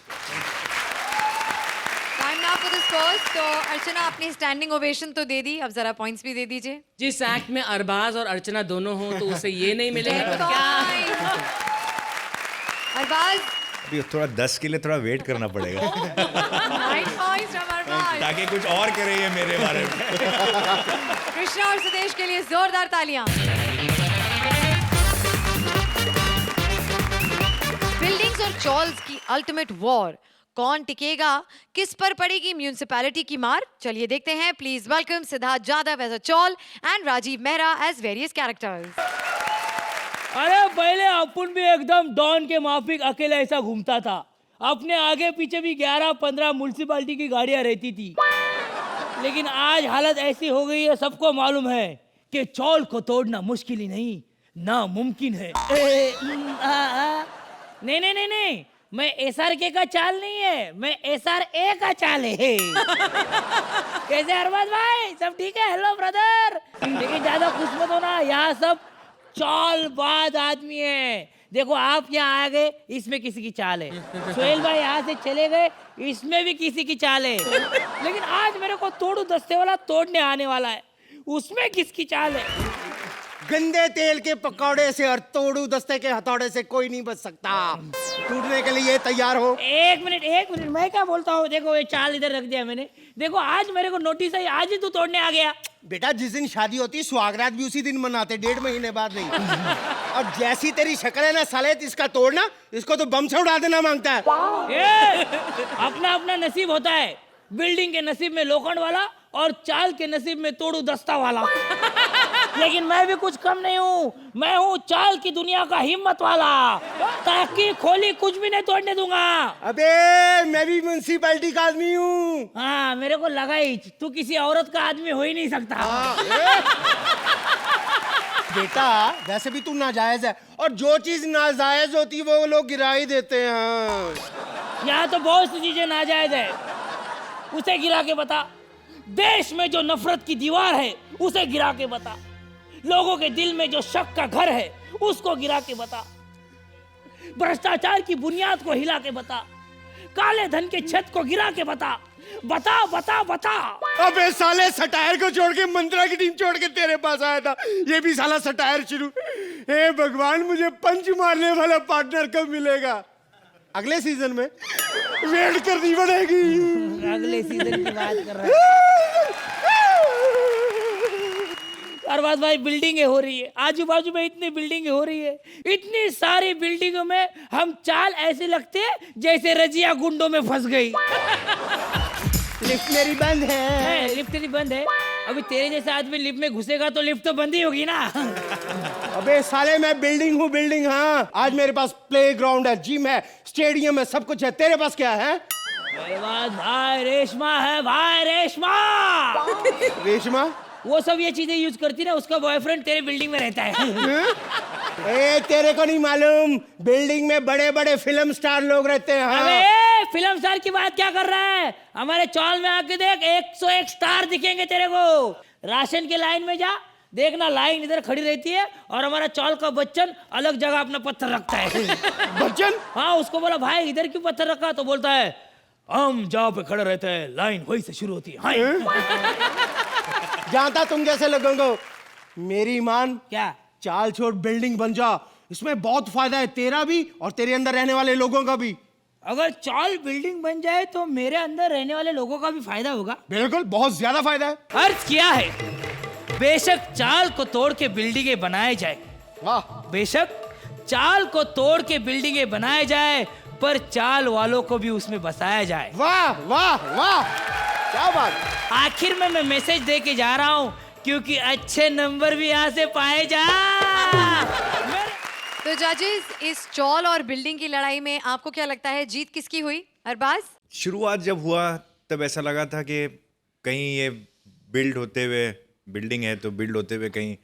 Time now for the scores. तो अर्चना, आपने स्टैंडिंग ओवेशन तो दे दी, अब जरा पॉइंट्स भी दे दीजिए। जिस एक्ट में अरबाज और अर्चना दोनों हो तो उसे ये नहीं मिलेगा तो क्या? अरबाज, अभी थोड़ा 10 के लिए थोड़ा वेट करना पड़ेगा 9 पॉइंट्स फ्रॉम अरबाज। ताकि कुछ और करे ये मेरे बारे में। कृष्णा और सुदेश के लिए जोरदार तालियां। बिल्डिंग्स और चॉल्स की अल्टीमेट वॉर, कौन टिकेगा, किस पर पड़ेगी म्यूनिसिपैलिटी की मार? चलिए देखते हैं। Please welcome Siddharth Jadhav as a chawl and Rajiv Mehra as various characters. अरे पहले अपन भी एकदम डॉन के माफिक अकेला ऐसा घूमता था। अपने आगे पीछे भी 11-15 म्यूनिसिपैलिटी की गाड़ियां रहती थी। लेकिन आज हालत ऐसी हो गई है, सबको मालूम है कि चौल को तोड़ना मुश्किल ही नहीं, नामुमकिन है। नहीं नहीं नहीं नहीं, मैं SRK का चाल नहीं है, मैं SRA का चाल है। कैसे अरबाज भाई, सब ठीक है? Hello brother. लेकिन ज्यादा खुश मत होना, यहाँ सब चालबाज आदमी है। देखो आप यहाँ आ गए, इसमें किसी की चाल है। सोहेल भाई यहाँ से चले गए, इसमें भी किसी की चाल है। लेकिन आज मेरे को तोड़ू दस्ते वाला तोड़ने आने वाला है, उसमें किसकी चाल है? गंदे तेल के पकौड़े से और तोड़ू दस्ते के हथौड़े से कोई नहीं बच सकता। टूटने के लिए तैयार हो। एक मिनट, मैं क्या बोलता हूँ? देखो ये चाल इधर रख दिया मैंने। देखो आज मेरे को नोटिस आई, आज ही तू तोड़ने आ गया। बेटा जिस दिन शादी होती है सुहागरात भी उसी दिन मनाते, 1.5 महीने बाद नहीं। और जैसी तेरी शक्ल है ना साले, इसका तोड़ना, इसको तो बम से उड़ा देना मांगता है। अपना अपना नसीब होता है। बिल्डिंग के नसीब में लोखंड वाला और चाल के नसीब में तोड़ू दस्ता वाला। लेकिन मैं भी कुछ कम नहीं हूँ, मैं हूँ चाल की दुनिया का हिम्मत वाला। ताकि खोली कुछ भी नहीं तोड़ने दूंगा। अबे मैं भी म्यूनिसिपैलिटी का आदमी हूँ। हाँ मेरे को लगा ही, तू किसी औरत का आदमी हो ही नहीं सकता। बेटा वैसे भी तू नाजायज है, और जो चीज नाजायज होती है वो लोग गिरा ही देते हैं। यहाँ तो बहुत सी चीजें नाजायज है, उसे गिरा के बता। देश में जो नफरत की दीवार है उसे गिरा के बता। लोगों के दिल में जो शक का घर है उसको गिरा के बता। भ्रष्टाचार की बुनियाद को हिला के बता। काले धन के छत को गिरा के बता। बता बता बता। अबे साले सटायर को छोड़ के मंत्रा की टीम छोड़ के तेरे पास आया था, ये भी साला सटायर शुरू। हे भगवान, मुझे पंच मारने वाला पार्टनर कब मिलेगा? अगले सीजन में वेट करनी पड़ेगी। अगले सीजन की बात कर रहा है अरबाज भाई। बिल्डिंगें हो रही है, आजू बाजू में इतनी बिल्डिंगें हो रही है, इतनी सारी बिल्डिंगों में हम चाल ऐसे लगते हैं जैसे रजिया गुंडों में फंस गई। लिफ्ट मेरी बंद है। लिफ्ट तेरी बंद है? अभी तेरे जैसा आदमी लिफ्ट में घुसेगा तो लिफ्ट तो बंद ही होगी ना। अबे साले मैं बिल्डिंग हूँ, बिल्डिंग। हाँ आज मेरे पास प्ले ग्राउंड है, जिम है, स्टेडियम है, सब कुछ है। तेरे पास क्या है? मेरे पास भाई रेशमा है, भाई रेशमा। रेशमा? वो सब ये चीजें यूज करती ना, उसका बॉयफ्रेंड तेरे बिल्डिंग में रहता है। ए तेरे को नहीं मालूम, बिल्डिंग में बड़े बड़े फिल्म स्टार लोग रहते हैं। हाँ। अबे फिल्म स्टार की बात क्या कर रहा है? हमारे चौल में आके देख, 101 स्टार दिखेंगे तेरे को। राशन के लाइन में जा, देखना लाइन इधर खड़ी रहती है और हमारा चौल का बच्चन अलग जगह अपना पत्थर रखता है। बच्चन? हाँ, उसको बोला भाई इधर क्यों पत्थर रखा? तो बोलता है हम जहाँ पे खड़े रहते हैं लाइन वहीं से शुरू होती है। जानता तुम जैसे लोगों को। मेरी मान, क्या? चाल छोड़ बिल्डिंग बन जा, इसमें बहुत फायदा है, तेरा भी और तेरे अंदर रहने वाले लोगों का भी। अगर चाल बिल्डिंग बन जाए तो मेरे अंदर रहने वाले लोगों का भी फायदा होगा। बिल्कुल, बहुत ज्यादा फायदा है। अर्थ किया है बेशक चाल को तोड़ के बिल्डिंगें बनाए जाए, वाह, बेशक चाल को तोड़ के बिल्डिंगें बनाए जाए, पर चाल वालों को भी उसमें बसाया जाए। वाह वाह वाह, क्या बात। आखिर में मैं मैसेज दे के जा रहा हूँ क्योंकि अच्छे नंबर भी यहाँ से पाए जा। तो जजेस, इस चॉल और बिल्डिंग की लड़ाई में आपको क्या लगता है जीत किसकी हुई? अरबाज? शुरुआत जब हुआ तब ऐसा लगा था कि कहीं ये बिल्ड होते हुए बिल्डिंग है तो बिल्ड होते हुए कहीं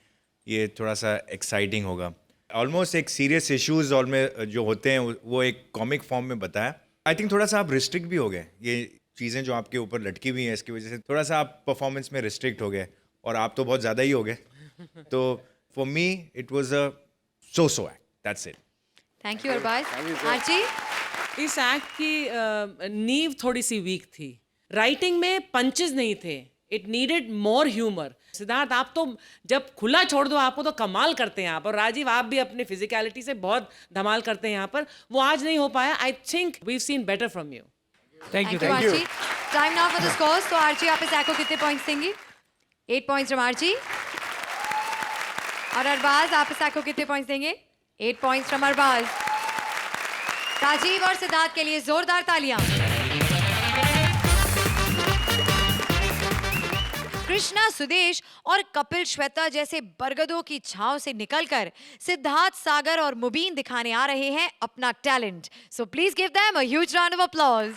ये थोड़ा सा एक्साइटिंग होगा. ऑलमोस्ट एक सीरियस इश्यूज और में जो होते हैं वो एक कॉमिक फॉर्म में बताया. आई थिंक थोड़ा सा आप रिस्ट्रिक्ट भी हो गए. ये चीज़ें जो आपके ऊपर लटकी हुई हैं इसकी वजह से थोड़ा सा आप परफॉर्मेंस में रिस्ट्रिक्ट हो गए और आप तो बहुत ज़्यादा ही हो गए. तो for me it was a so act. That's it. Thank you Arbaaz. Archi. इस एक्ट की नींव थोड़ी सी वीक थी. राइटिंग में पंचेस नहीं थे. It needed more humour. Siddharth आप तो जब खुला छोड़ दो आपको तो कमाल करते हैं आप. और राजीव आप भी अपनी फिजिकलिटी से बहुत धमाल करते हैं यहाँ पर. वो आज नहीं हो पाया. I think we seen better from you. Thank you Archi. Time now for the scores. तो आरची आप इस एक्ट को कितने पॉइंट्स देंगी? 8 पॉइंट्स फ्रॉम आरची. और अरबाज आप इस एक्ट को कितने पॉइंट्स देंगे? 8 पॉइंट्स फ्रॉम अरबाज. राजीव और सिद्धार्थ के लिए जोरदार तालियां. कृष्णा सुदेश और कपिल श्वेता जैसे बरगदों की छांव से निकलकर सिद्धार्थ, सागर और मुबीन दिखाने आ रहे हैं अपना talent. So please give them a huge round of applause.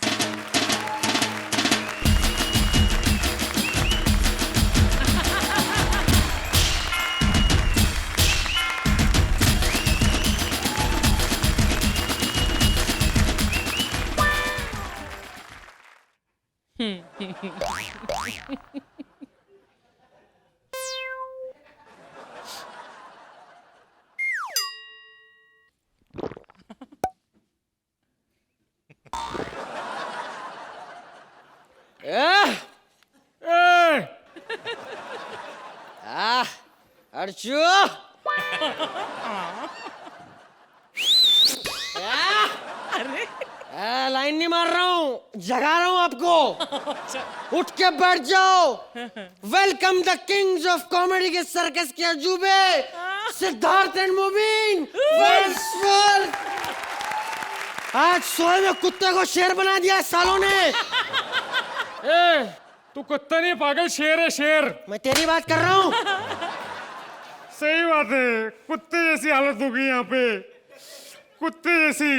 Archu line नहीं मार रहा हूँ, जगा रहा हूँ आपको. उठ के बैठ जाओ. Welcome the Kings of comedy के सर्कस के अजूबे सिद्धार्थ एंड मुबीन. आज सोए में कुत्ते को शेर बना दिया है सालों ने. तू कुत्ता नहीं पागल, शेर है शेर. मैं तेरी बात कर रहा हूँ. सही बात है. कुत्ते जैसी हालत हो गई यहाँ पे, कुत्ते जैसी.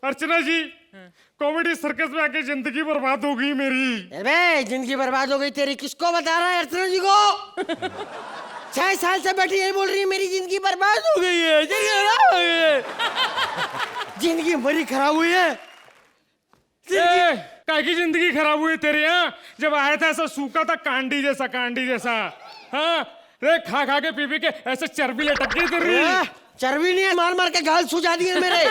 अर्चना जी कॉमेडी सर्कस में आके जिंदगी बर्बाद हो गई मेरी. अबे जिंदगी बर्बाद हो गई तेरी, किसको बता रहा है अर्चना जी को? 6 साल से बैठी यही बोल रही है मेरी जिंदगी बर्बाद हो गई है, जिंदगी मरी खराब हुई है. काकी जिंदगी खराब हुई तेरी. हाँ जब आया था ऐसा सूखा था, कांडी जैसा. हाँ रे खा के पी के ऐसे चर्बी लटक गई तेरी. चर्बी नहीं है, मार मार के गाल सुझा दिए मेरे.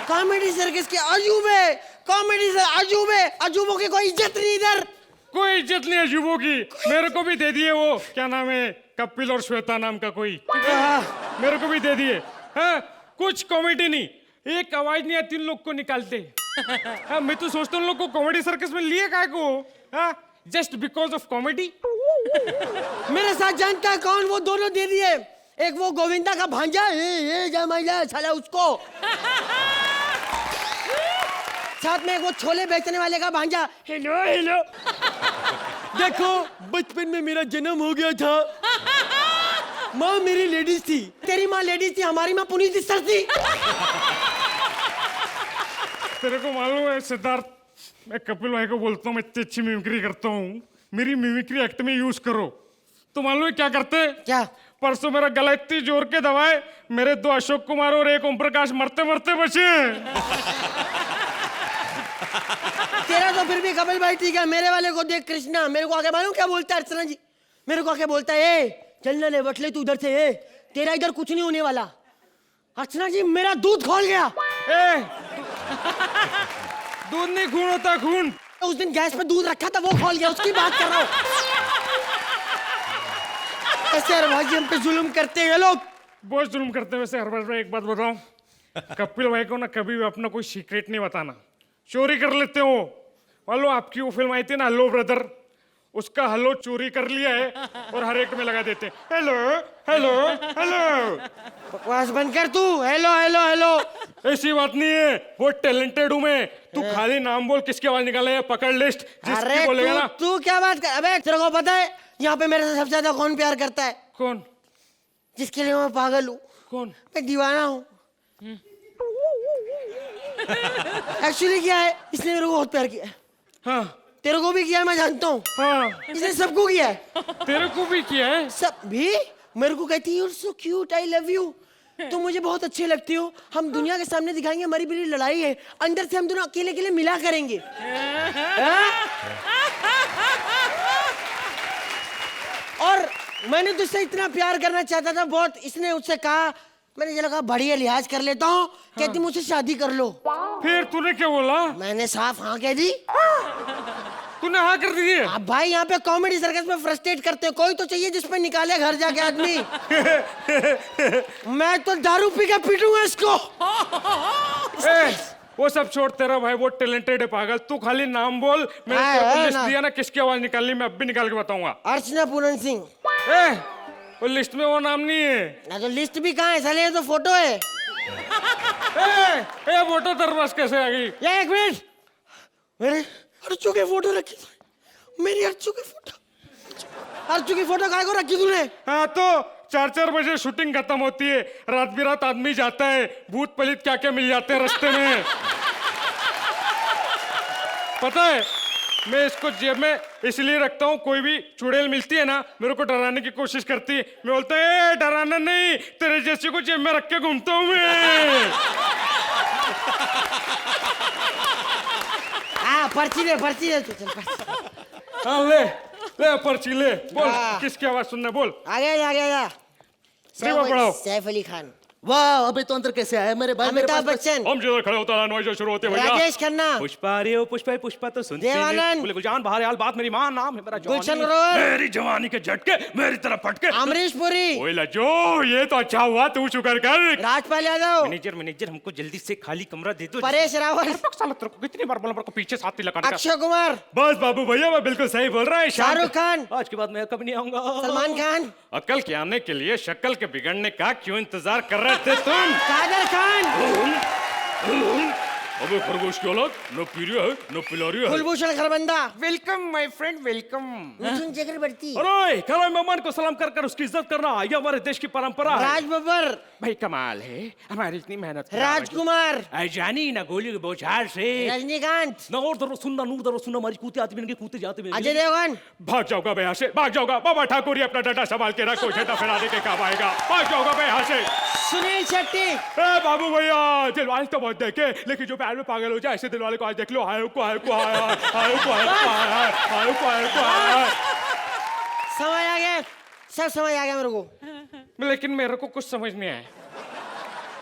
कॉमेडी सर्कस के अजूबे, कॉमेडी से अजूबे, अजूबों की कोई इज्जत नहीं इधर. कोई इज्जत नहीं अजूबों की. मेरे को भी दे दिए वो, क्या नाम है, कपिल और श्वेता नाम का कोई. मेरे को भी दे दिए. हाँ कुछ कॉमेडी नहीं, एक आवाज नहीं आती उन लोग को निकालते. हाँ मैं तो सोचता हूँ उन लोग को कॉमेडी सर्कस में लिए काय को. हाँ जस्ट बिकॉज ऑफ कॉमेडी. मेरे साथ जानता है कौन? वो दोनों दे दिए. एक वो गोविंदा का भांजा साला उसको, साथ में एक वो छोले बेचने वाले का भांजा. हेलो देखो बचपन में मेरा जन्म हो गया था. माँ मेरी लेडीज थी. तेरी माँ लेडीज थी, हमारी माँ पुनीत सर थी. तेरे को मालूम है सिद्धार्थ, मैं कपिल भाई को बोलता हूँ मैं इतनी अच्छी मिमिक्री करता हूँ, मेरी मिमिक्री एक्ट में यूज करो. तो मालूम है क्या करते? क्या? परसों मेरा गला इतनी जोर के दबाए, मेरे 2 अशोक कुमार और 1 ओम प्रकाश मरते मरते बचे. तेरा तो फिर भी कपिल भाई ठीक है. मेरे वाले को देख कृष्णा, मेरे को आके मालूम क्या बोलता है अर्चना जी? मेरे को आके बोलता है चलना ले बटले तू उधर से, तेरा इधर कुछ नहीं होने वाला. अर्चना जी मेरा दूध खोल गया. दूध नहीं, खून होता खून. उस दिन गैस पे दूध रखा था वो खोल गया, उसकी बात कर रहा हूँ. ऐसे हर भाई हम पे जुल्म करते हैं लोग. बहुत जुल्म करते हैं. वैसे हर बार एक बात बताऊं, कपिल भाई को ना कभी भी अपना कोई सीक्रेट नहीं बताना. चोरी कर लेते हो. मान लो आपकी वो फिल्म आई थी ना हेलो ब्रदर, उसका हेलो चोरी कर लिया है और हर एक में लगा देते हैं हेलो हेलो हेलो. बकवास बंद कर तू. हेलो हेलो हेलो ऐसी बात नहीं है, बहुत टैलेंटेड हूँ मैं. तू खाली नाम बोल किसकी आवाज निकाले है, पकड़ लिस्ट जिसकी बोलेगा ना. तू क्या बात कर? अबे तेरे को पता है यहाँ पे मेरे से सबसे ज्यादा कौन प्यार करता है? कौन? जिसके लिए मैं पागल हूँ. कौन? मैं दीवाना हूँ. एक्चुअली क्या है, इसने मेरे को बहुत प्यार किया. हाँ तेरे को भी किया है, मैं जानता हूँ। हाँ इसने सबको किया है। तेरे को भी किया है। सब भी मेरे को कहती है you so cute, I love you, तुम मुझे बहुत अच्छे लगती हो, हम दुनिया के सामने दिखाएंगे हमारी बड़ी लड़ाई है, अंदर से हम दोनों अकेले अकेले मिला करेंगे। और मैंने तुझसे इतना प्यार करना चाहता था बहुत, इसने उससे कहा, मैंने ये लगा बढ़िया लिहाज कर लेता हूँ, कहती मुझसे शादी कर लो। फिर तूने क्या बोला? मैंने साफ हाँ कह दी। तूने हाँ कर दी है? अब भाई यहाँ पे कॉमेडी सर्कस में फ्रस्ट्रेट करते हो, कोई तो चाहिए जिसपे निकाले घर जाके आदमी। मैं तो दारू पी के पीटूंगा इसको। वो सब छोड़, तेरा भाई वो टैलेंटेड है पागल, तू खाली नाम बोल, मैंने हाँ, तेरे को है लिस्ट ना। दिया ना किसकी आवाज निकालनी, मैं अब भी निकाल के बताऊंगा। अर्चना पूरन सिंह। वो लिस्ट में वो नाम नहीं है। ना तो लिस्ट भी कहाँ है साले, ये तो फोटो है। फोटो तेरे पास कैसे आ गई? ये एक मिनट, मेरे अर्चू की फोटो रखी थी, मेरी अर्चू की फोटो, अर्चू की फोटो काहे को रखी तूने? हाँ तो 4-4 बजे शूटिंग खत्म होती है, रात बिरात आदमी जाता है, भूत पलित क्या क्या मिल जाते हैं रास्ते में। पता है मैं इसको जेब में इसलिए रखता हूँ, कोई भी चुड़ैल मिलती है ना मेरे को डराने की कोशिश करती है, मैं बोलता है डराना नहीं, तेरे जैसे को जेब में रख के घूमता हूँ मैं। हाँ पर्ची ले तू, चल पर्ची। हाँ ले पर्ची ले, बोल हाँ। किसकी आवाज सुनना, बोल। आगे जा। सेवा पढ़ाओ। सैफ अली खान, वाह अबे तो अंदर कैसे आया मेरे भाई? मेरे अमिताभ पास बच्चन, हम जिधर खड़े होता है जो शुरू होते हैं भैया। राजेश खन्ना, पुष्पा रे ओ पुष्पा पुष्पा तो सुनते देवानंद, बोले गुलजान बहरहाल बात मेरी मां, नाम है मेरा गुलशन जवानी। ग्रोवर, मेरी जवानी के झटके मेरी तरफ फटके। अमरीश पुरी, ओए लज्जो, ये तो अच्छा हुआ तू शुक्र कर। राजपाल यादव, मैनेजर हमको जल्दी से खाली कमरा दे दो। परेश रावल, साला तेरे को कितनी बार बोला मेरे को पीछे साथी लगाने का। अक्षय कुमार, बस बाबू भैया मैं बिल्कुल सही बोल रहा है। शाहरुख खान, आज के बाद मैं कभी नहीं आऊंगा। सलमान खान, अकल के आने के लिए शक्ल के बिगड़ने का क्यों इंतजार कर रहे थे तुम? कादर खान, अबे खरगोश की औलाद, न पी रही है न पिला रही है। Kulbhushan Kharbanda, welcome my friend welcome. Mithun Chakraborty, अरे खड़ा मेहमान को सलाम कर कर उसकी इज्जत करना ये हमारे देश की परंपरा है। राज बब्बर, भाई कमाल है हमारी इतनी मेहनत। राजकुमार, जानी ना गोली के बौछार से रजनीकांत, ना और दरो सुनना नूर दरो सुनना हमारी कूते आती बिन कूते जाते बिन। अजय देवगन, भाग जाओगा बे यहाँ से, भाग जाओगा। बाबा ठाकुर ही अपना डंडा संभाल के रखो, छेटा फैला दे के काम आएगा। भाग जाओगा बे यहाँ से। सुनील शेट्टी, बाबू भैया दिलवाले तो बहुत देखे, लेकिन जो प्यार में पागल हो जाए ऐसे दिलवाले को आज देख लो। हाय को समझ आ गया, सब समझ आ गया मेरे को। लेकिन मेरे को कुछ समझ नहीं आया।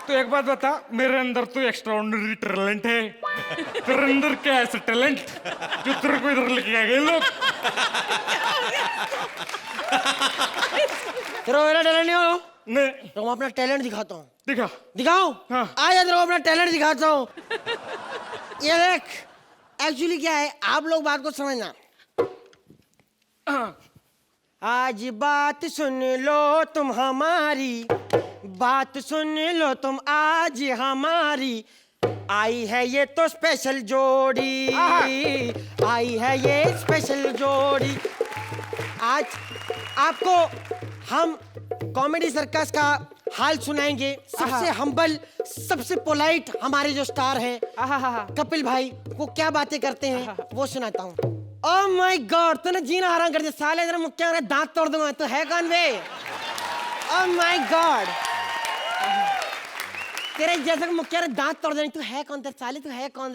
तो एक बात बता, मेरे अंदर तो एक्स्ट्राऑर्डिनरी टैलेंट है, तेरे अंदर क्या है ऐसा टैलेंट जो तेरे को इधर लेके आ गए लोग? तेरा मेरा टैलेंट नहीं हो नहीं तो मैं अपना टैलेंट दिखाता हूँ। दिखाओ। हाँ। आ जा, तेरे को अपना टैलेंट दिखाता हूँ। ये देख, एक्चुअली क्या है, आप लोग बात को समझना। आज बात सुन लो तुम हमारी, बात सुन लो तुम आज हमारी, आई है ये तो स्पेशल जोड़ी, आई है ये स्पेशल जोड़ी। आज आपको हम कॉमेडी सर्कस का हाल सुनाएंगे। सबसे हम्बल, सबसे पोलाइट हमारे जो स्टार हैं कपिल भाई, वो क्या बातें करते हैं वो सुनाता हूँ। ओह माय गॉड, तूने जीना हराम कर दिया साले, तेरा मुक्का मेरा दांत तोड़ दूंगा। तो है कौन बे? ओह माय गॉड, तेरे जैसा मुक्का मेरा दांत तोड़ देंगे। तू है कौन? तेरे साले तू है कौन?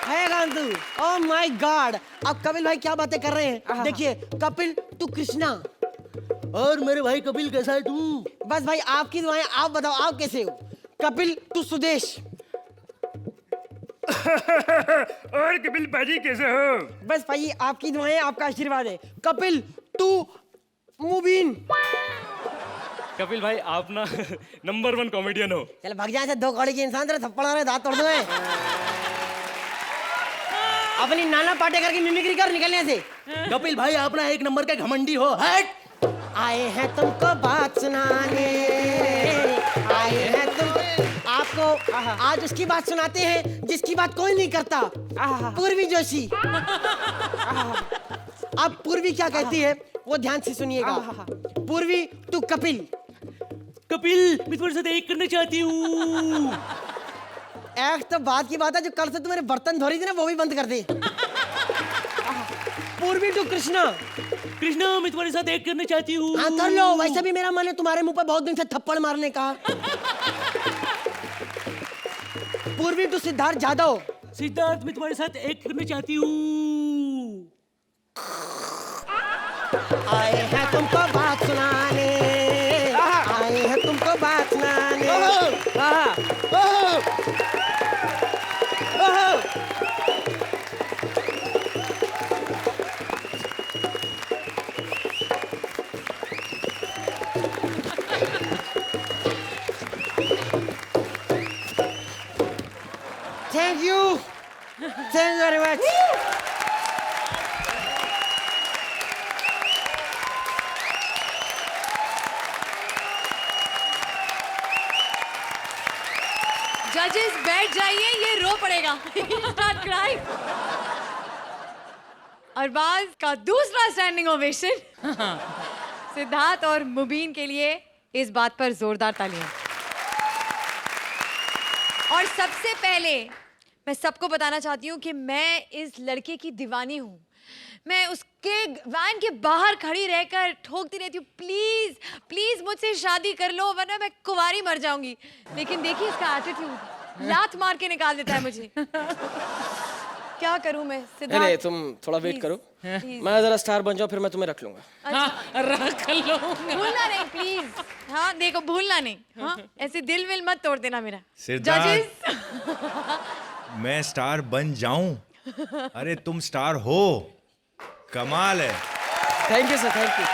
है कौन तू? Oh my God. अब कपिल भाई क्या बातें कर रहे हैं देखिए। कपिल तू कृष्णा, और मेरे भाई कपिल कैसा है तू? बस भाई आपकी दुआएं, आप बताओ आप कैसे हो? कपिल तू सुदेश, और कपिल भाजी कैसे हो? बस भाई आपकी दुआएं, आपका आशीर्वाद है। कपिल तू मुबीन, कपिल भाई आप ना नंबर 1 कॉमेडियन हो। चल भाग जाए, 2 कौड़ी के इंसान, तेरे थप्पड़ आ रहे, दांत तोड़ दूंगा। अपनी नाना पाटेकर की मिमिक्री कर, निकलने से। कपिल भाई आप ना 1 नंबर के घमंडी हो। हट। आए हैं तुमको बात सुनाने, आए हैं तुम, आपको आज उसकी बात सुनाते हैं जिसकी बात कोई नहीं करता। पूर्वी जोशी। अब पूर्वी क्या कहती है वो ध्यान से सुनिएगा। पूर्वी तू कपिल, कपिल मैं तुम्हारे साथ एक करना चाहती हूँ। एक्ट तो बात की बात है, जो कल से तुम्हारे बर्तन धो रही थी ना वो भी बंद कर दे। पूर्वी टू कृष्णा। कृष्णा मैं तुम्हारे साथ एक्ट करना चाहती हूँ। हाँ कर लो, वैसे भी मेरा मन है तुम्हारे मुंह पर बहुत दिन से थप्पड़ मारने का। पूर्वी टू सिद्धार्थ जादव। सिद्धार्थ मैं तुम्हारे साथ एक्ट करना चाहती हूँ। आए हैं तुमको बात सुनाने, आए हैं तुमको बात सुनाने। Thank you. Thank you very much. जजेस बैठ जाइए, ये रो पड़ेगा। Start crying. अरबाज का दूसरा स्टैंडिंग ओवेशन सिद्धार्थ और मुबीन के लिए, इस बात पर जोरदार तालियां। और सबसे पहले मैं सबको बताना चाहती हूँ कि मैं इस लड़के की दीवानी हूँ। मैं उसके वैन के बाहर खड़ी रहकर ठोकती रहती हूँ, प्लीज प्लीज मुझसे शादी कर लो वरना मैं कुंवारी मर जाऊंगी। लेकिन देखिए इसका एटीट्यूड, लात मार के निकाल देता है मुझे। क्या करूं मैं सिद्धार्थ? नहीं तुम थोड़ा वेट करो, मैं जरा स्टार बन जाऊं फिर मैं तुम्हें रख लूंगा। हाँ, रख लो। भूलना नहीं प्लीज। हाँ देखो भूलना नहीं। हाँ ऐसे दिल विल मत तोड़ देना मेरा। सिद्धार्थ मैं स्टार बन जाऊं? अरे तुम स्टार हो, कमाल है। Thank you sir, thank you.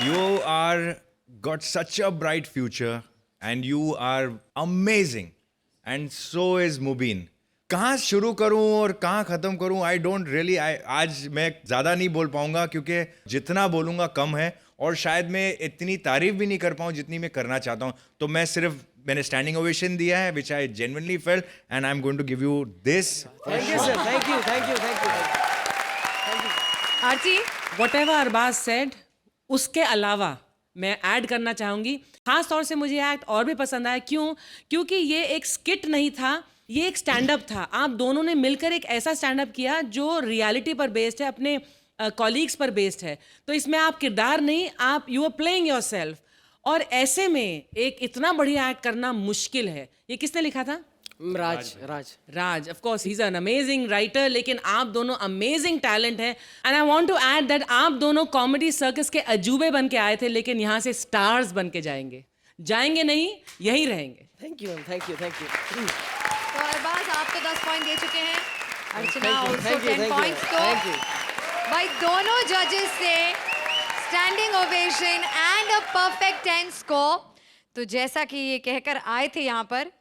You are got such a bright future and you are amazing and so is Mubin. कहाँ शुरू करूँ और कहाँ ख़त्म करूँ, आई डोंट रियली। आज मैं ज़्यादा नहीं बोल पाऊँगा क्योंकि जितना बोलूँगा कम है और शायद मैं इतनी तारीफ भी नहीं कर पाऊँ जितनी मैं करना चाहता हूँ। तो मैं सिर्फ मैंने स्टैंडिंग ओवेशन दिया है which I genuinely felt and I am going to give you this. Thank you sir, thank you, thank you, thank you. Aarti Whatever Arbaaz said, उसके अलावा मैं ऐड करना चाहूंगी। खास तौर से मुझे एक्ट और भी पसंद आया। क्यों? क्योंकि ये एक स्किट नहीं था, ये एक स्टैंड अप था। आप दोनों ने मिलकर एक ऐसा स्टैंड अप किया जो रियलिटी पर बेस्ड है, अपने कॉलीग्स पर बेस्ड है। तो इसमें आप किरदार नहीं, आप यू आर प्लेइंग योरसेल्फ। और ऐसे में एक इतना बढ़िया एक्ट करना मुश्किल है। ये किसने लिखा था? Raj of course he is an amazing writer. लेकिन आप दोनों अमेजिंग टैलेंट है and I want to add that आप दोनों कॉमेडी सर्कस के अजूबे बन के आए थे, लेकिन यहाँ से स्टार्स बन के जाएंगे नहीं, यहीं रहेंगे। Thank you, thank you, thank you. तो अरबाज आप तो 10 पॉइंट दे चुके हैं, अर्चना also 10 पॉइंट्स। तो भाई दोनों जजेस से standing ovation and a perfect 10 score. तो जैसा कि ये कहकर आए थे यहाँ पर,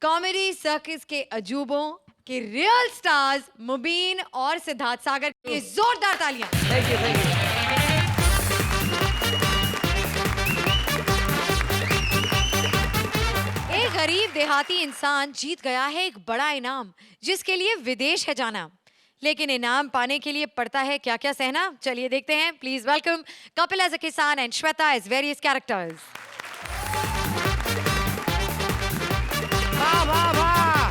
कॉमेडी सर्कस के अजूबों के रियल स्टार्स मुबीन और सिद्धार्थ सागर के लिए जोरदार तालियां। Thank you, thank you. एक गरीब देहाती इंसान जीत गया है एक बड़ा इनाम जिसके लिए विदेश है जाना। लेकिन इनाम पाने के लिए पड़ता है क्या क्या सहना, चलिए देखते हैं। Please welcome Kapil as a kisan and Shweta as various characters. वाह वाह वाह।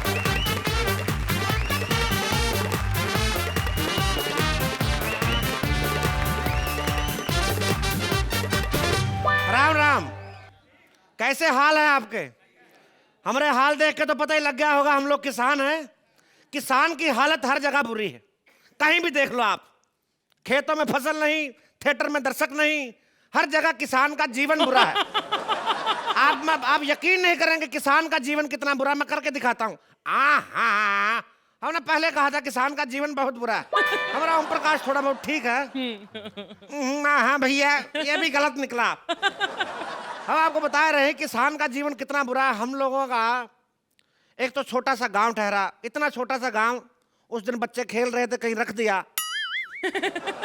राम राम, कैसे हाल है आपके? हमारे हाल देख के तो पता ही लग गया होगा हम लोग किसान हैं। किसान की हालत हर जगह बुरी है, कहीं भी देख लो आप। खेतों में फसल नहीं, थिएटर में दर्शक नहीं, हर जगह किसान का जीवन बुरा है। आप यकीन नहीं करेंगे किसान का जीवन कितना बुरा, मैं करके दिखाता हूँ। हाँ, हमने पहले कहा था किसान का जीवन बहुत बुरा है। हमारा ओम प्रकाश थोड़ा बहुत ठीक है। हाँ भैया, ये भी गलत निकला। हम आपको बता रहे हैं किसान का जीवन कितना बुरा है। हम लोगों का एक तो छोटा सा गांव ठहरा, इतना छोटा सा गांव, उस दिन बच्चे खेल रहे थे, कहीं रख दिया,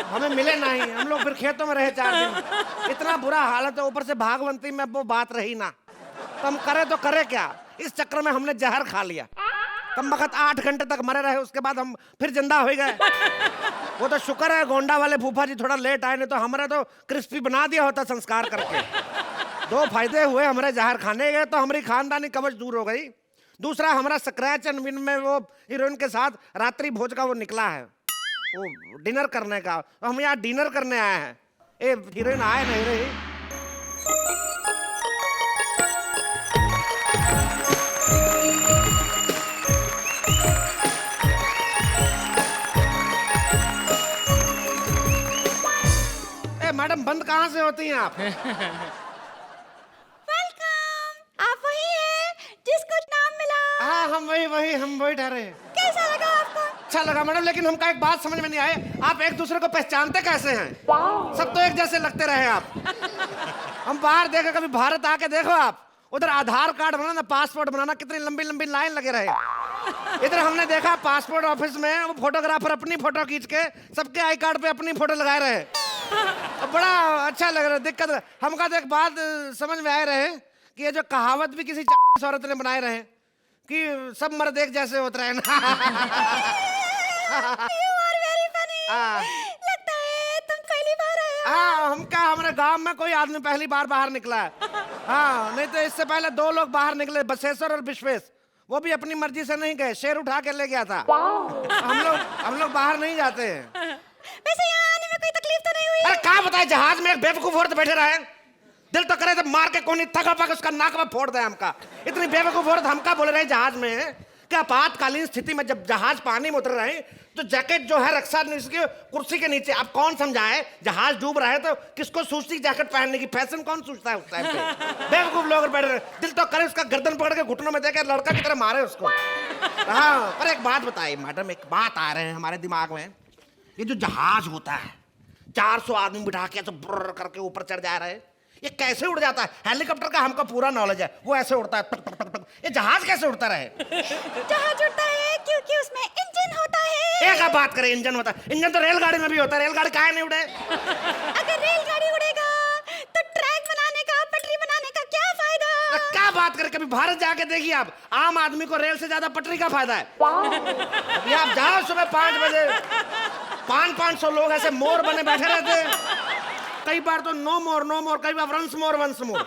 हमें मिले नहीं, हम लोग फिर खेतों में रहे 4 दिन। इतना बुरा हालत है, ऊपर से भागवंती में वो बात रही ना, तो हम करे तो करे क्या। इस चक्कर में हमने जहर खा लिया, कम वक्त 8 घंटे तक मरे रहे, उसके बाद हम फिर जिंदा हो गए। वो तो शुक्र है गोंडा वाले फूफा जी थोड़ा लेट आए, नहीं तो हमारे तो क्रिस्पी बना दिया होता संस्कार करके। 2 फायदे हुए हमारे जहर खाने गए, तो हमारी खानदानी कवच दूर हो गई। दूसरा हमारा स्क्रैच एंड विन में वो हीरोइन के साथ रात्रि भोज का वो निकला है, वो डिनर करने का। हम यहाँ डिनर करने आए हैं। ए हीरोइन आए नहीं रही। ए मैडम बंद कहाँ से होती हैं आप? आप वही हैं जिसको नाम मिला। हाँ हम वही ठहरे। कैसा लगा आपको? अच्छा लगा मैडम, लेकिन हमका एक बात समझ में नहीं आए, आप एक दूसरे को पहचानते कैसे हैं? सब तो एक जैसे लगते रहे आप। हम बाहर देखे, कभी भारत आके देखो आप, उधर आधार कार्ड बनाना, पासपोर्ट बनाना, कितनी लंबी लंबी लाइन लगे रहे। इधर हमने देखा पासपोर्ट ऑफिस में वो फोटोग्राफर अपनी फोटो खींच के सबके आई कार्ड पे अपनी फोटो लगाए रहे। बड़ा अच्छा लग रहा है। दिक्कत हमका तो एक बात समझ में आए रहे कि ये जो कहावत भी किसी औरत ने बनाए रहे कि सब मर्द एक जैसे होते रहे ना। लगता है तुम पहली बार आए हो। हाँ हमारे गांव में कोई आदमी पहली बार बाहर निकला है। हाँ नहीं तो इससे पहले 2 लोग बाहर निकले, बसेश्वर और विश्वेश। वो भी अपनी मर्जी से नहीं गए, शेर उठा के ले गया था। हम लोग बाहर नहीं जाते हैं। वैसे यहाँ आने में कोई तकलीफ तो नहीं हुई? अरे क्या बताए, जहाज में एक बेवकूफ औरत बैठे रहे, दिल तो करे तो मार के कोनी थका पाके उसका नाक में फोड़ दे हमका। इतनी बेवकूफ औरत हमका बोले रहे जहाज में कि आपातकालीन स्थिति में जब जहाज पानी में उतर रहे तो जैकेट जो है रक्षा इसके कुर्सी के नीचे। आप कौन समझाए, जहाज डूब रहा है तो किसको सूचती जैकेट पहनने की, फैशन कौन सोचता है उस टाइम पे? बेवकूफ लोग बैठ रहे, दिल तो करे उसका गर्दन पकड़ के घुटनों में देकर लड़का की तरह मारे उसको। हाँ पर एक बात बताइए मैडम, एक बात आ रहे हैं हमारे दिमाग में, ये जो जहाज होता है 400 आदमी बिठा के ऐसे ब्रर करके ऊपर चढ़ जा रहे हैं, ये कैसे उड़ जाता है? हेलीकॉप्टर का हमको पूरा नॉलेज है, वो ऐसे उड़ता है टक टक टक टक। ये जहाज कैसे उड़ता रहे? जहाज उड़ता है क्योंकि उसमें इंजन होता है। एक आप बात करें, इंजन होता है? इंजन तो रेलगाड़ी में भी होता है, रेलगाड़ी काहे नहीं उड़े? अगर रेलगाड़ी उड़ेगा तो ट्रैक बनाने का, पटरी बनाने का क्या फायदा? क्या बात करें, कभी भारत जाके देखिए आप, आम आदमी को रेल से ज्यादा पटरी का फायदा है। अभी आप जाओ सुबह 5 बजे, 500 लोग ऐसे मोर बने बैठे रहते हैं। कई बार तो नो मोर, कई बार वंस मोर।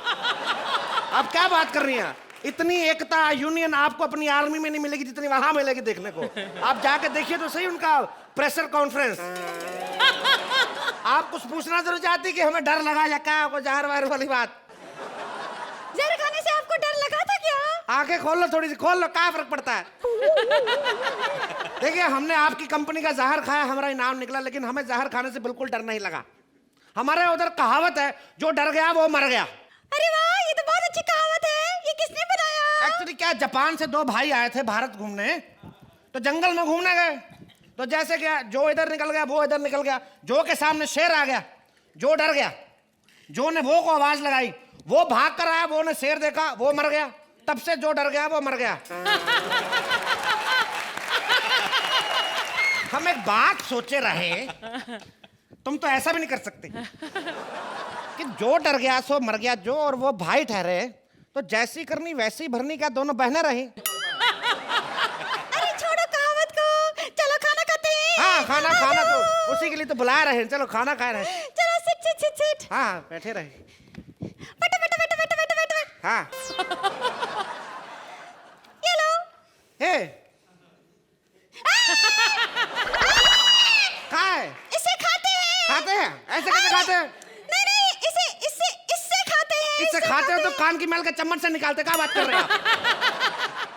आप क्या बात कर रही हैं? इतनी एकता यूनियन आपको अपनी आर्मी में नहीं मिलेगी जितनी वहां मिलेगी देखने को। आप जाके देखिए तो सही उनका प्रेशर कॉन्फ्रेंस। आप कुछ पूछना जरूर चाहती कि हमें डर लगा या क्या? आपको जहर वहर वाली बात? जहर खाने से आपको डर लगा था क्या? आंखें खोल लो, थोड़ी सी खोल लो, क्या फर्क पड़ता है? देखिए हमने आपकी कंपनी का जहर खाया, हमारा इनाम निकला, लेकिन हमें जहर खाने से बिल्कुल डर नहीं लगा। हमारे उधर कहावत है, जो डर गया वो मर गया। अरे वाह, ये तो बहुत अच्छी कहावत है। ये किसने बनाया? एक्चुअली क्या, जापान से 2 भाई आए थे भारत घूमने, तो जंगल में घूमने गए, तो जैसे क्या जो इधर निकल गया वो इधर निकल गया, जो के सामने शेर आ गया, जो डर गया, जो ने वो को आवाज लगाई, वो भाग कर आया, वो ने शेर देखा, वो मर गया। तब से जो डर गया वो मर गया। हम एक बात सोचे रहे, तुम तो ऐसा भी नहीं कर सकते कि जो डर गया सो मर गया जो, और वो भाई ठहरे तो जैसी करनी वैसी भरनी, क्या दोनों बहनें रही? अरे छोड़ो कहावत को, चलो खाना खाते हैं। हाँ खाना तो उसी के लिए तो बुला रहे हैं, चलो खाना खा रहे हैं। चलो सिट। हाँ बैठे रहे। बैठो। हाँ ये लो। हे कहाँ है? इसे खाते हैं। ऐसे कैसे खाते हैं? नहीं, इससे खाते हैं। इससे खाते हो तो कान की मैल का चम्मच से निकालते, क्या बात कर रहे हैं आप?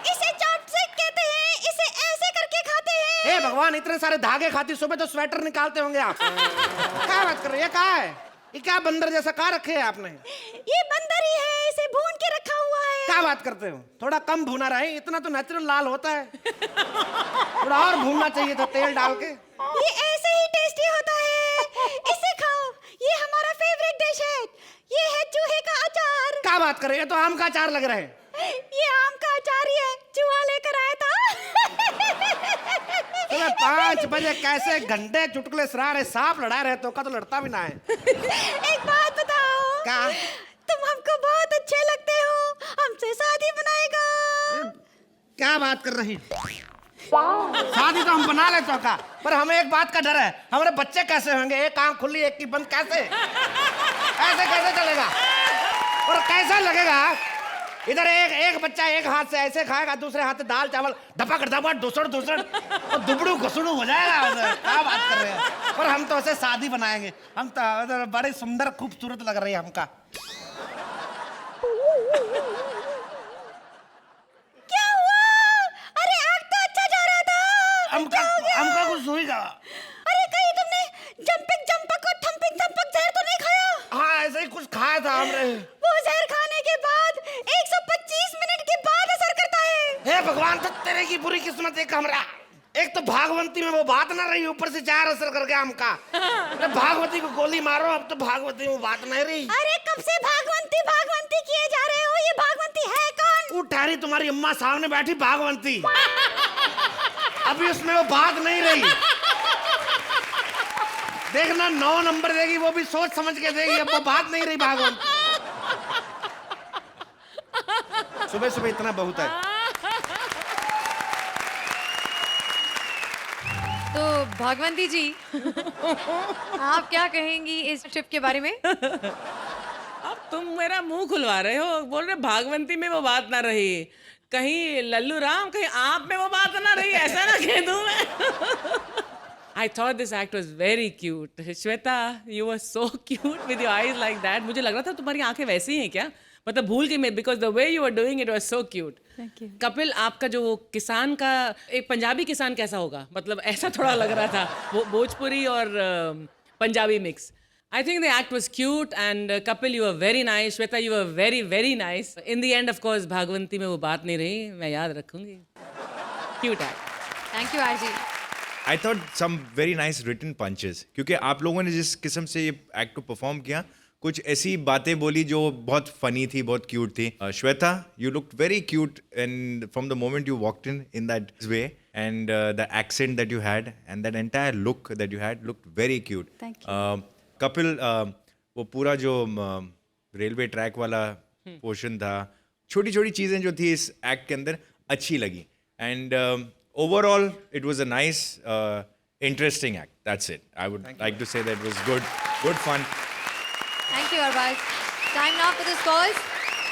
इसे चॉपस्टिक कहते हैं, इसे ऐसे करके खाते हैं। हे भगवान, इतने सारे धागे खाती, सुबह तो स्वेटर निकालते होंगे आप। क्या बात कर रहे हैं? ये कहाँ है? ये क्या बंदर जैसा कहाँ रखे है आपने? ये बंदर ही है, इसे भून के रखा हुआ है। क्या बात करते हो? थोड़ा कम भुना रहे, इतना तो नेचुरल लाल होता है। थोड़ा और भूनना चाहिए था तेल डाल के। ये ऐसे ही टेस्टी होता है, इसे खाओ। ये हमारा फेवरेट डिश है। ये है चूहे का अचार। क्या बात कर रहे हैं? ये तो आम का अचार लग रहा है। ये आम का अचार ही है, चूहा लेकर आया था। सुबह 5 बजे कैसे घंटे चुटकुले सुना रहे, सांप लड़ा रहे तो का तो लड़ता भी ना है। एक बात बताओ, क्या? तुम हमको बहुत अच्छे लगते हो, हमसे शादी बनाएगा? क्या बात कर रही? शादी तो हम बना लेते का, पर हमें एक बात का डर है, हमारे बच्चे कैसे होंगे? एक आंख खुली एक की बंद, कैसे? ऐसे कैसे चलेगा? और कैसा लगेगा इधर एक बच्चा एक हाथ से ऐसे खाएगा, दूसरे हाथ से दाल चावल धपक धपक धुसड़ धुसड़ और दुबड़ू घुसड़ू हो जाएगा उधर। क्या बात कर रहे हैं? पर हम तो ऐसे शादी बनाएंगे, हम तो उधर बड़े सुंदर खूबसूरत लग रही है हमका। क्या हुआ? अरे एक्ट तो अच्छा जा रहा था। हमका कुछ हुईगा। अरे कहीं तुमने जंपिंग जंपक और थंपिंग थंपक जहर तो नहीं खाया? हाँ ऐसे ही कुछ खाया था हमने। वो जहर खाने के बाद 125 मिनट के बाद असर करता है। हे भगवान, तो तेरे की बुरी किस्मत है हमरा। एक तो भागवती में वो बात ना रही, ऊपर से जहर असर कर गया हमका। अरे भागवती को गोली मारो, अब तो भागवती में बात नहीं रही। अरे कब से भागवंती भागवंती किए जा रहे हो? ये भागवंती है कौन? वो ठहरी तुम्हारी अम्मा सामने बैठी भागवंती। अभी उसमें वो बात नहीं रही। देखना 9 नंबर देगी, वो भी सोच समझ के देगी। अब वो बात नहीं रही भागवंती। सुबह सुबह इतना बहुत है। तो भागवंती जी आप क्या कहेंगी इस ट्रिप के बारे में? अब तुम मेरा मुंह खुलवा रहे हो, बोल रहे भागवंती में वो बात ना रही, कहीं लल्लू राम, कहीं आप में वो बात ना रही, ऐसा ना कह दूं मैं। I thought this act was very cute. Shweta, you were so cute with your eyes like that. मुझे लग रहा था तुम्हारी आंखें वैसी हैं क्या? मतलब भूल गई मैं, because the way you were doing it was so cute. Thank you. Kapil, आपका जो वो किसान का, एक पंजाबी किसान कैसा होगा? मतलब ऐसा थोड़ा लग रहा था, वो भोजपुरी और Punjabi mix. I think the act was cute and Kapil, you were very nice. Shweta, you were very, very nice. In the end, of course, Bhagwanti में वो बात नहीं रही, मैं याद रखूंगी. Cute act. Thank you Archie. I thought some very nice written punches, क्योंकि आप लोगों ने जिस किस्म से ये एक्ट को परफॉर्म किया, कुछ ऐसी बातें बोली जो बहुत फनी थी, बहुत क्यूट थी. Shweta, you looked very cute and from the moment you walked in that way, and the accent that you had and that entire look that you had looked very cute. Kapil, वो पूरा जो railway track वाला portion था, छोटी छोटी चीज़ें जो थी इस एक्ट के अंदर अच्छी लगी. And overall, it was a nice, interesting act. That's it. I would like to say that it was good fun. Thank you Arbaaz. Time now for the scores.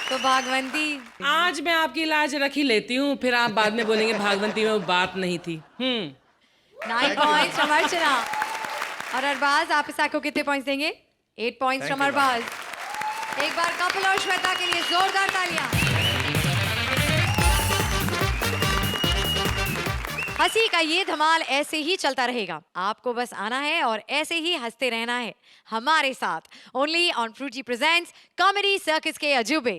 तो भागवंती, आज मैं आपकी इलाज रख ही लेती हूँ, फिर आप बाद में बोलेंगे भागवंती में वो बात नहीं थी. 9 पॉइंट्स फ्रॉम अर्चना। और अरबाज, आप इस को कितने पॉइंट्स देंगे? 8 पॉइंट्स फ्रॉम अरबाज। एक बार कपिल और श्वेता के लिए जोरदार तालियां। हंसी का ये धमाल ऐसे ही चलता रहेगा। आपको बस आना है और ऐसे ही हंसते रहना है हमारे साथ। Only on Frooti presents comedy circus के अजूबे।